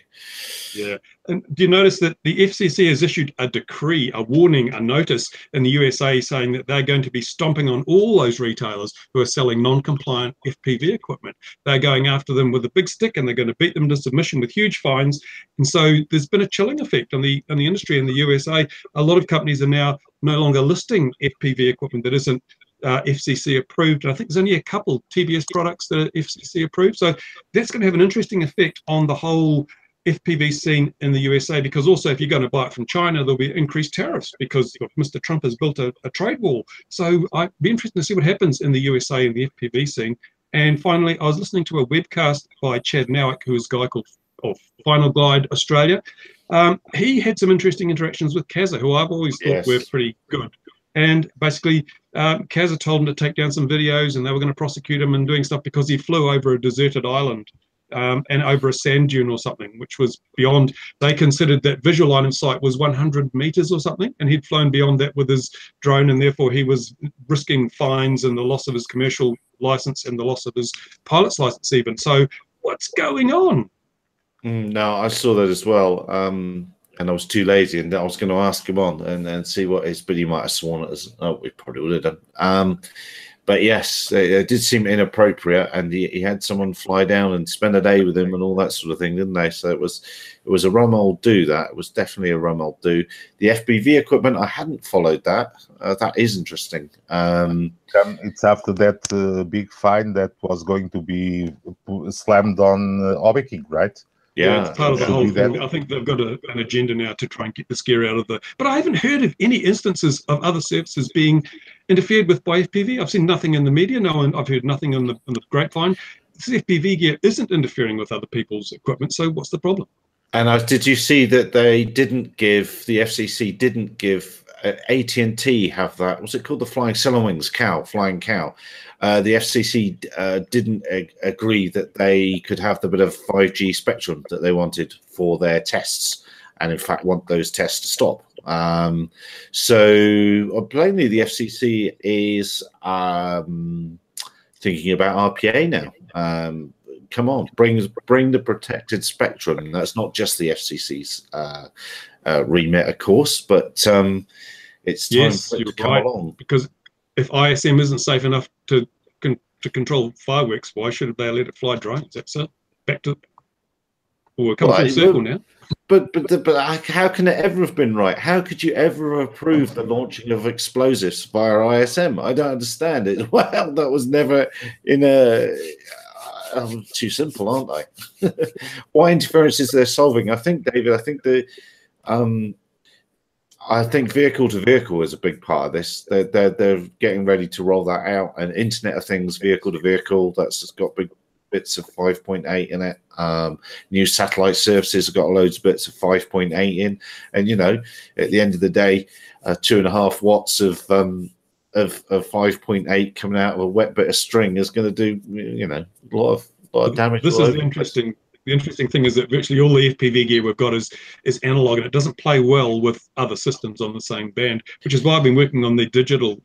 Yeah. And do you notice that the FCC has issued a decree, a warning, a notice in the USA saying that they're going to be stomping on all those retailers who are selling non-compliant FPV equipment. They're going after them with a big stick, and they're going to beat them to submission with huge fines. And so there's been a chilling effect on the industry in the USA. A lot of companies are now no longer listing FPV equipment that isn't FCC approved. And I think there's only a couple TBS products that are FCC approved. So that's going to have an interesting effect on the whole FPV scene in the USA, because also if you're going to buy it from China, there'll be increased tariffs because Mr. Trump has built a trade wall. So I'd be interested to see what happens in the USA in the FPV scene. And finally, I was listening to a webcast by Chad Nowick, who is a guy called Final Glide Australia. He had some interesting interactions with Kazza, who I've always thought were pretty good. And basically, Kazza told him to take down some videos, and they were going to prosecute him and doing stuff because he flew over a deserted island. And over a sand dune or something, which was beyond, they considered that visual line of sight was 100 meters or something, and he'd flown beyond that with his drone, and therefore he was risking fines and the loss of his commercial license and the loss of his pilot's license even. So what's going on? No, I saw that as well, and I was too lazy, and I was going to ask him on and see what his, but he might have sworn at us. Oh, we probably would have done. But yes, it did seem inappropriate, and he had someone fly down and spend a day with him and all that sort of thing, didn't they? So it was a rum old do. That it was definitely a rum old do. The FPV equipment, I hadn't followed that. That is interesting. It's after that big fine that was going to be slammed on AUVSI, right? Yeah, it's part of the whole thing. I think they've got an agenda now to try and get the scare out of the. But I haven't heard of any instances of other services being interfered with by FPV. I've seen nothing in the media. I've heard nothing on the grapevine. This FPV gear isn't interfering with other people's equipment. So what's the problem? And did you see that they didn't give, the FCC didn't give, AT&T have that, what's it called, the flying flying cow. The FCC didn't agree that they could have the bit of 5G spectrum that they wanted for their tests, and in fact want those tests to stop. So plainly the FCC is thinking about RPA now. Come on, bring the protected spectrum. That's not just the FCC's remit, of course, but it's time for it to come along. Because if ISM isn't safe enough to control fireworks, why should they let it fly drones? That's it. Back to we're coming full circle now. But how can it ever have been right? How could you ever approve the launching of explosives via ISM? I don't understand it. Well, that was never in a. Too simple, aren't they? Why interferences they're solving? I think, David. I think vehicle to vehicle is a big part of this. They're getting ready to roll that out, and Internet of Things, vehicle to vehicle. That's just got big bits of 5.8 in it. New satellite services have got loads of bits of 5.8 in, and at the end of the day, 2.5 watts of 5.8 coming out of a wet bit of string is going to do a lot of damage. This is interesting. The interesting thing is that virtually all the FPV gear we've got is analog, and it doesn't play well with other systems on the same band, which is why I've been working on the digital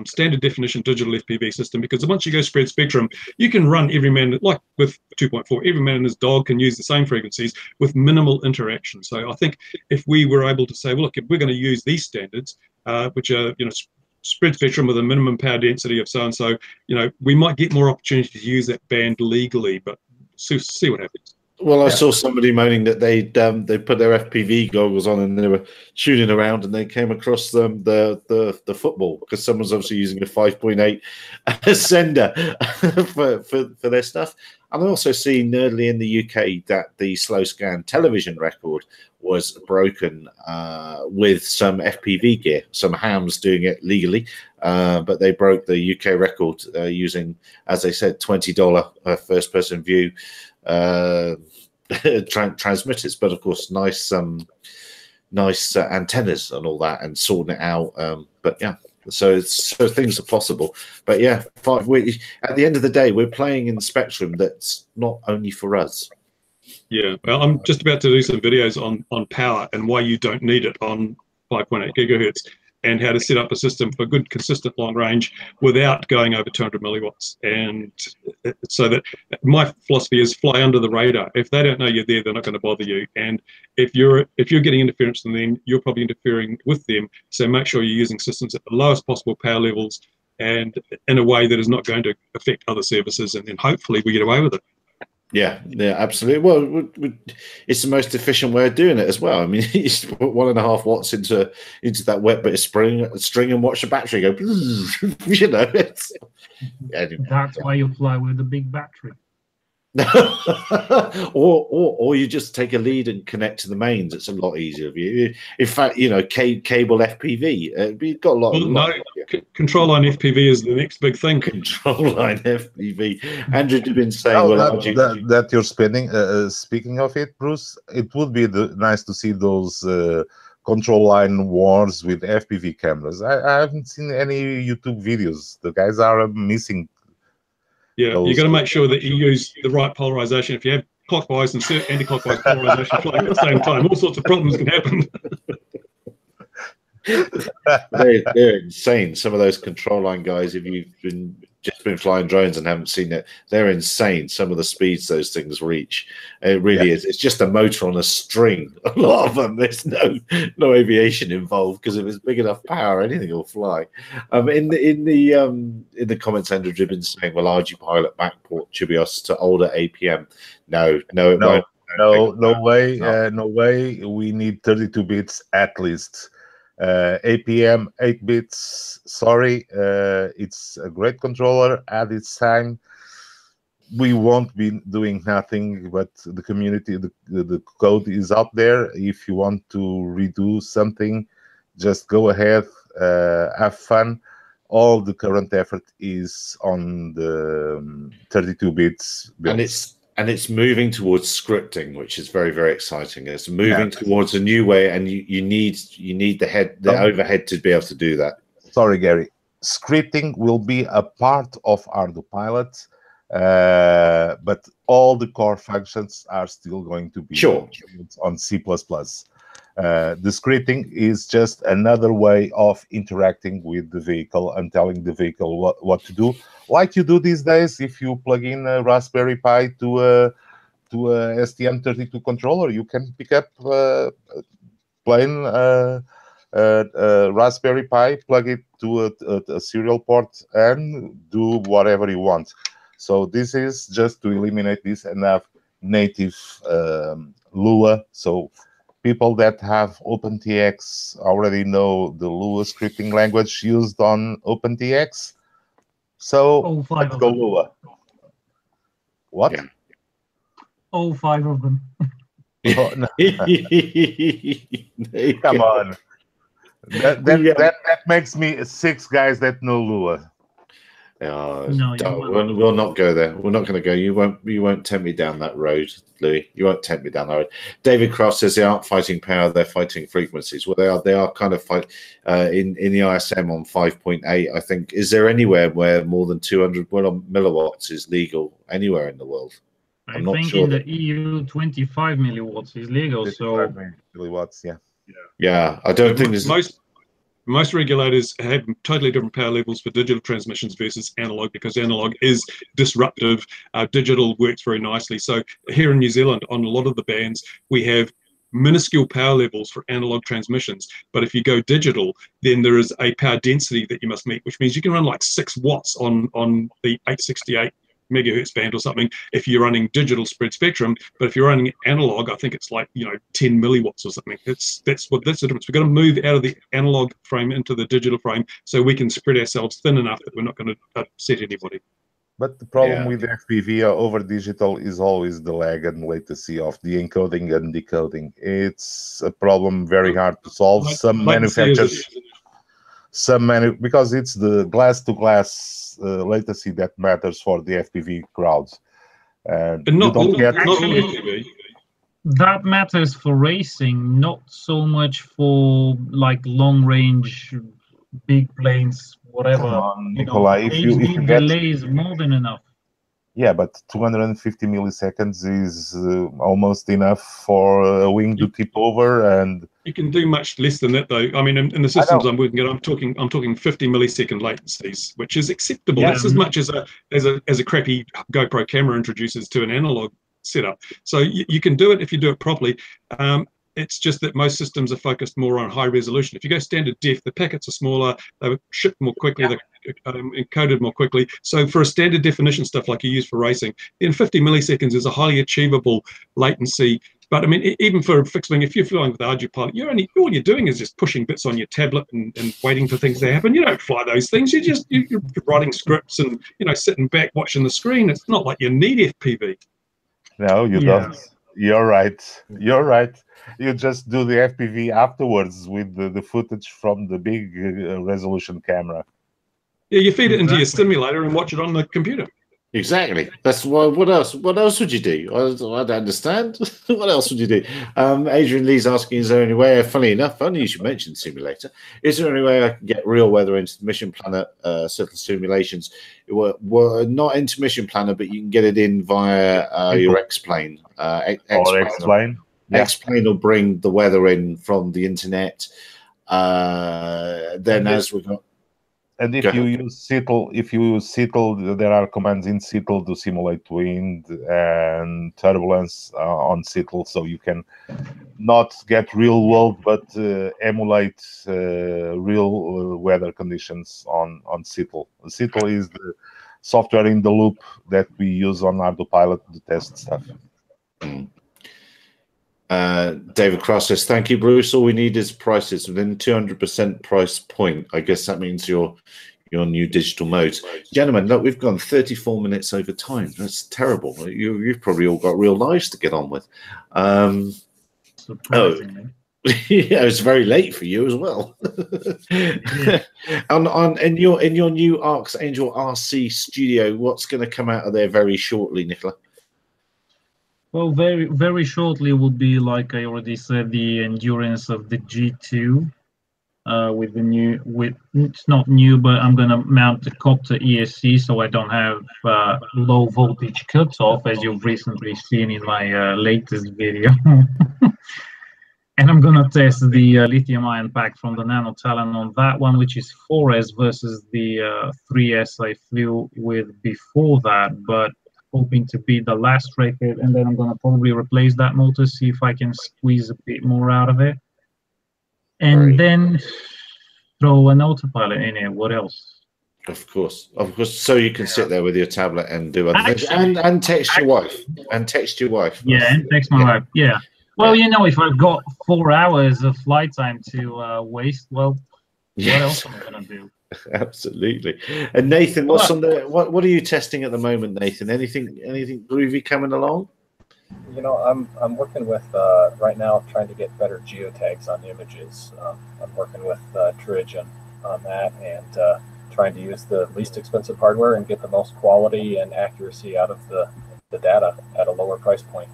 standard definition digital FPV system, because once you go spread spectrum, you can run every man, like with 2.4, every man and his dog can use the same frequencies with minimal interaction. So I think if we were able to say, well, look, if we're going to use these standards, which are spread spectrum with a minimum power density of so and so, we might get more opportunity to use that band legally, but see what happens. Well, I saw somebody moaning that they put their FPV goggles on and they were shooting around, and they came across the football, because someone's obviously using a 5.8 sender for their stuff. And I also seen early in the UK that the slow scan television record was broken with some FPV gear, some hams doing it legally, but they broke the UK record using, as they said, $20 first-person view transmitters, but of course nice antennas and all that, and sorting it out. But yeah, so things are possible. But yeah, at the end of the day, we're playing in the spectrum that's not only for us. Yeah, well, I'm just about to do some videos on power and why you don't need it on 5.8 gigahertz, and how to set up a system for good, consistent long range without going over 200 milliwatts. And so that my philosophy is fly under the radar. If they don't know you're there, they're not going to bother you. And if you're getting interference from them, you're probably interfering with them. So make sure you're using systems at the lowest possible power levels and in a way that is not going to affect other services. And then hopefully we get away with it. Yeah, absolutely. Well, it's the most efficient way of doing it as well. I mean, you just put 1.5 watts into that wet bit of string and watch the battery go. That's why you fly with a big battery. or you just take a lead and connect to the mains. It's a lot easier for you. In fact, cable FPV. You've got a lot. Control line FPV is the next big thing. Control line FPV. Andrew, you've been saying that you're spending. Speaking of it, Bruce, it would be nice to see those control line wars with FPV cameras. I haven't seen any YouTube videos. The guys are missing. Yeah, you got to make sure that you use the right polarization. If you have clockwise and anti-clockwise polarization flying at the same time, all sorts of problems can happen. they're insane. Some of those control line guys, if you've just been flying drones and haven't seen it, they're insane. Some of the speeds those things reach. It really is. It's just a motor on a string. A lot of them. There's no aviation involved, because if it's big enough power, anything will fly. In the comments, Andrew Dribbin's saying, "Well, Ardupilot backport Chibios to older APM." No, it won't. No way. No way. We need 32 bits at least. APM 8 bits. Sorry, it's a great controller at its time. We won't be doing nothing, but the community, the code is out there. If you want to redo something, just go ahead, have fun. All the current effort is on the 32 bits builds. And it's moving towards scripting, which is very, very exciting. It's moving towards a new way, and you need the overhead to be able to do that. Sorry, Gary. Scripting will be a part of Ardupilot, but all the core functions are still going to be on C++. The scripting is just another way of interacting with the vehicle and telling the vehicle what to do, like you do these days. If you plug in a Raspberry Pi to a STM32 controller, you can pick up plain Raspberry Pi, plug it to a serial port, and do whatever you want. So this is just to eliminate this and have native Lua. So people that have OpenTX already know the Lua scripting language used on OpenTX. So let's go Lua. What? Yeah. All 5 of them. Oh, no. Come on. That makes me 6 guys that know Lua. We'll not go there. We're not going to go. You won't tempt me down that road, Louis. You won't tempt me down that road. David Croft says they aren't fighting power; they're fighting frequencies. Well, they are kind of fight in the ISM on 5.8. I think. Is there anywhere where more than 200 milliwatts is legal anywhere in the world? I'm not sure. In the EU, 25 milliwatts is legal. So milliwatts, yeah. I don't think there's most regulators have totally different power levels for digital transmissions versus analog, because analog is disruptive. Digital works very nicely. So here in New Zealand, on a lot of the bands, we have minuscule power levels for analog transmissions. But if you go digital, then there is a power density that you must meet, which means you can run like 6 watts on the 868 megahertz band or something if you're running digital spread spectrum. But if you're running analog, I think it's like 10 milliwatts or something. That's the difference. We've got to move out of the analog frame into the digital frame so we can spread ourselves thin enough that we're not going to upset anybody. But the problem with FPV over digital is always the lag and latency of the encoding and decoding. It's a problem very hard to solve. Some manufacturers, because it's the glass-to-glass latency that matters for the FPV crowds. And not only FPV. That matters for racing, not so much for like long-range, big planes, whatever. Come on, Nikolai, if you get delay is more than enough. Yeah, but 250 milliseconds is almost enough for a wing to tip over, and you can do much less than that, though. I mean, in the systems I'm working at, I'm talking 50 millisecond latencies, which is acceptable. That's as much as a crappy GoPro camera introduces to an analog setup. So you can do it if you do it properly. It's just that most systems are focused more on high resolution. If you go standard def, the packets are smaller, they ship more quickly, they're encoded more quickly. So for a standard definition stuff like you use for racing, then 50 milliseconds is a highly achievable latency. But I mean, even for fixed wing, if you're flying with Ardupilot, all you're doing is just pushing bits on your tablet and waiting for things to happen. You don't fly those things. You're writing scripts and sitting back watching the screen. It's not like you need FPV. No, you don't. You're right. You just do the FPV afterwards with the footage from the big resolution camera. Yeah, you feed it into your simulator and watch it on the computer. Exactly. That's why. What else? What else would you do? I don't understand. What else would you do? Adrian Lee's asking: is there any way? Funny enough, you should mention simulator. Is there any way I can get real weather into the Mission Planner circle simulations? We're not into Mission Planner, but you can get it in via your X-Plane. X-Plane. X-Plane will bring the weather in from the internet. Then as we got. And if you use CITL, there are commands in CITL to simulate wind and turbulence on CITL, so you can not get real world, but emulate real weather conditions on CITL. CITL is the software in the loop that we use on Ardupilot to test stuff. David Cross says, thank you, Bruce. All we need is prices within 200% price point. I guess that means your new digital modes. Gentlemen, look, we've gone 34 minutes over time. That's terrible. You've probably all got real lives to get on with. Surprisingly. Yeah, it's very late for you as well. In your new Archangel RC studio, what's going to come out of there very shortly, Nicola? Well, very, very shortly will be, like I already said, the endurance of the G2 with the new, it's not new, but I'm going to mount the copter ESC so I don't have low voltage cutoff, as you've recently seen in my latest video. And I'm going to test the lithium-ion pack from the Nano Talon on that one, which is 4S versus the 3S I flew with before that, but hoping to beat the last record, and then I'm going to probably replace that motor, see if I can squeeze a bit more out of it. And then throw an autopilot in here. What else? Of course. So you can sit there with your tablet and do other things, and text your wife. And text your wife. Yeah, and text my wife. Yeah. Well, you know, if I've got 4 hours of flight time to waste, well, what else am I going to do? Absolutely. And Nathan, what's on the what are you testing at the moment, Nathan? Anything groovy coming along? You know, I'm working with right now trying to get better geotags on images. I'm working with Trigen on that, and trying to use the least expensive hardware and get the most quality and accuracy out of the data at a lower price point.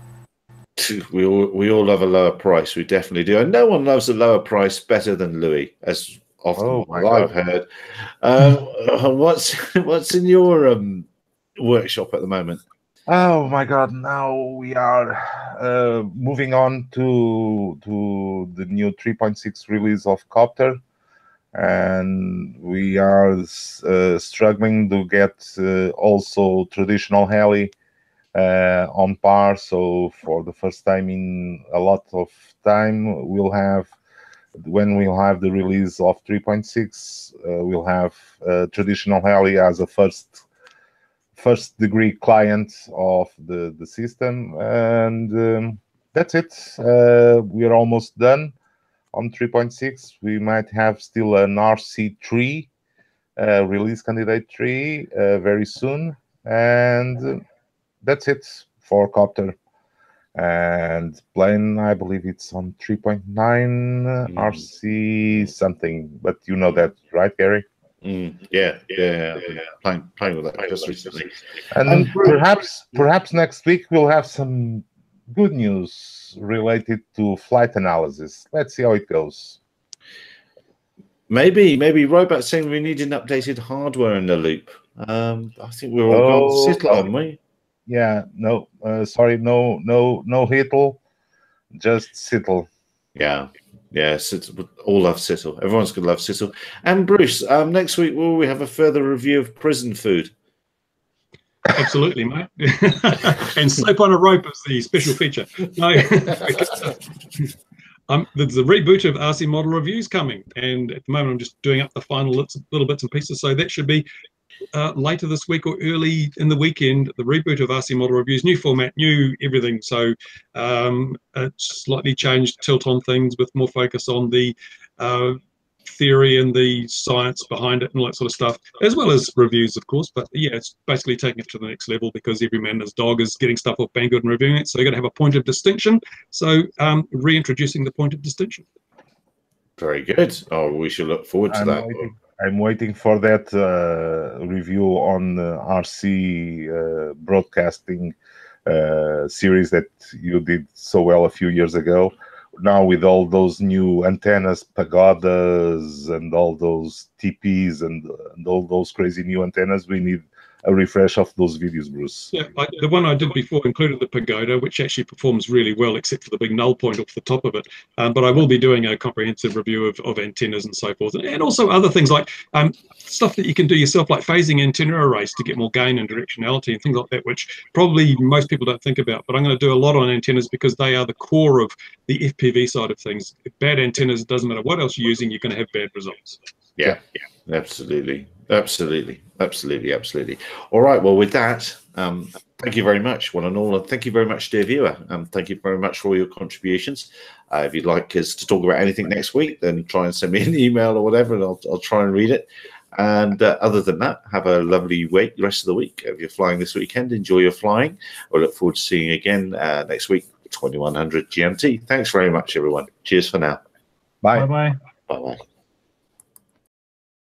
We all love a lower price. We definitely do, and no one loves a lower price better than Louis, as often I've heard. What's in your workshop at the moment? Oh my God! Now we are moving on to the new 3.6 release of Copter, and we are struggling to get also traditional heli on par. So for the first time in a lot of time, when we'll have the release of 3.6, we'll have traditional heli as a first degree client of the system, and that's it. We are almost done on 3.6. We might have still an RC3 release candidate 3 very soon, and that's it for Copter. And plane, I believe it's on 3.9 RC something, but you know that, right, Gary? Yeah. Playing with that just recently. And perhaps next week we'll have some good news related to flight analysis. Let's see how it goes. Maybe Robot saying we need an updated hardware in the loop. I think we're all gone CITL, haven't we? Yeah, no, sorry, no HITL, just CITL. Yeah, CITL, all love CITL. Everyone's going to love CITL. And Bruce, next week will we have a further review of prison food? Absolutely, mate. And soap on a rope is the special feature. No, there's a reboot of RC model reviews coming, and at the moment I'm just doing up the final little bits and pieces. So that should be later this week or early in the weekend, the reboot of RC model reviews, new format, new everything. So slightly changed tilt on things with more focus on the theory and the science behind it and all that sort of stuff, as well as reviews, of course. But yeah, it's basically taking it to the next level because every man and his dog is getting stuff off Banggood and reviewing it. So you've got to have a point of distinction. So reintroducing the point of distinction. Very good. Oh, we should look forward to that. I'm waiting for that review on RC broadcasting series that you did so well a few years ago. Now with all those new antennas, pagodas, and all those TPs and all those crazy new antennas, we need a refresh of those videos, Bruce. Yeah, the one I did before included the pagoda, which actually performs really well, except for the big null point off the top of it. But I will be doing a comprehensive review of antennas and so forth, and also other things like stuff that you can do yourself, like phasing antenna arrays to get more gain and directionality and things like that, which probably most people don't think about. But I'm going to do a lot on antennas because they are the core of the FPV side of things. If bad antennas, it doesn't matter what else you're using, you're going to have bad results. Yeah, absolutely. All right, well, with that, thank you very much, one and all, and thank you very much, dear viewer. Thank you very much for all your contributions. If you'd like us to talk about anything next week, then try and send me an email or whatever, and I'll try and read it. And other than that, have a lovely rest of the week. If you're flying this weekend, enjoy your flying. We'll look forward to seeing you again next week, 2100 GMT. Thanks very much, everyone. Cheers for now. Bye. Bye-bye. Bye-bye.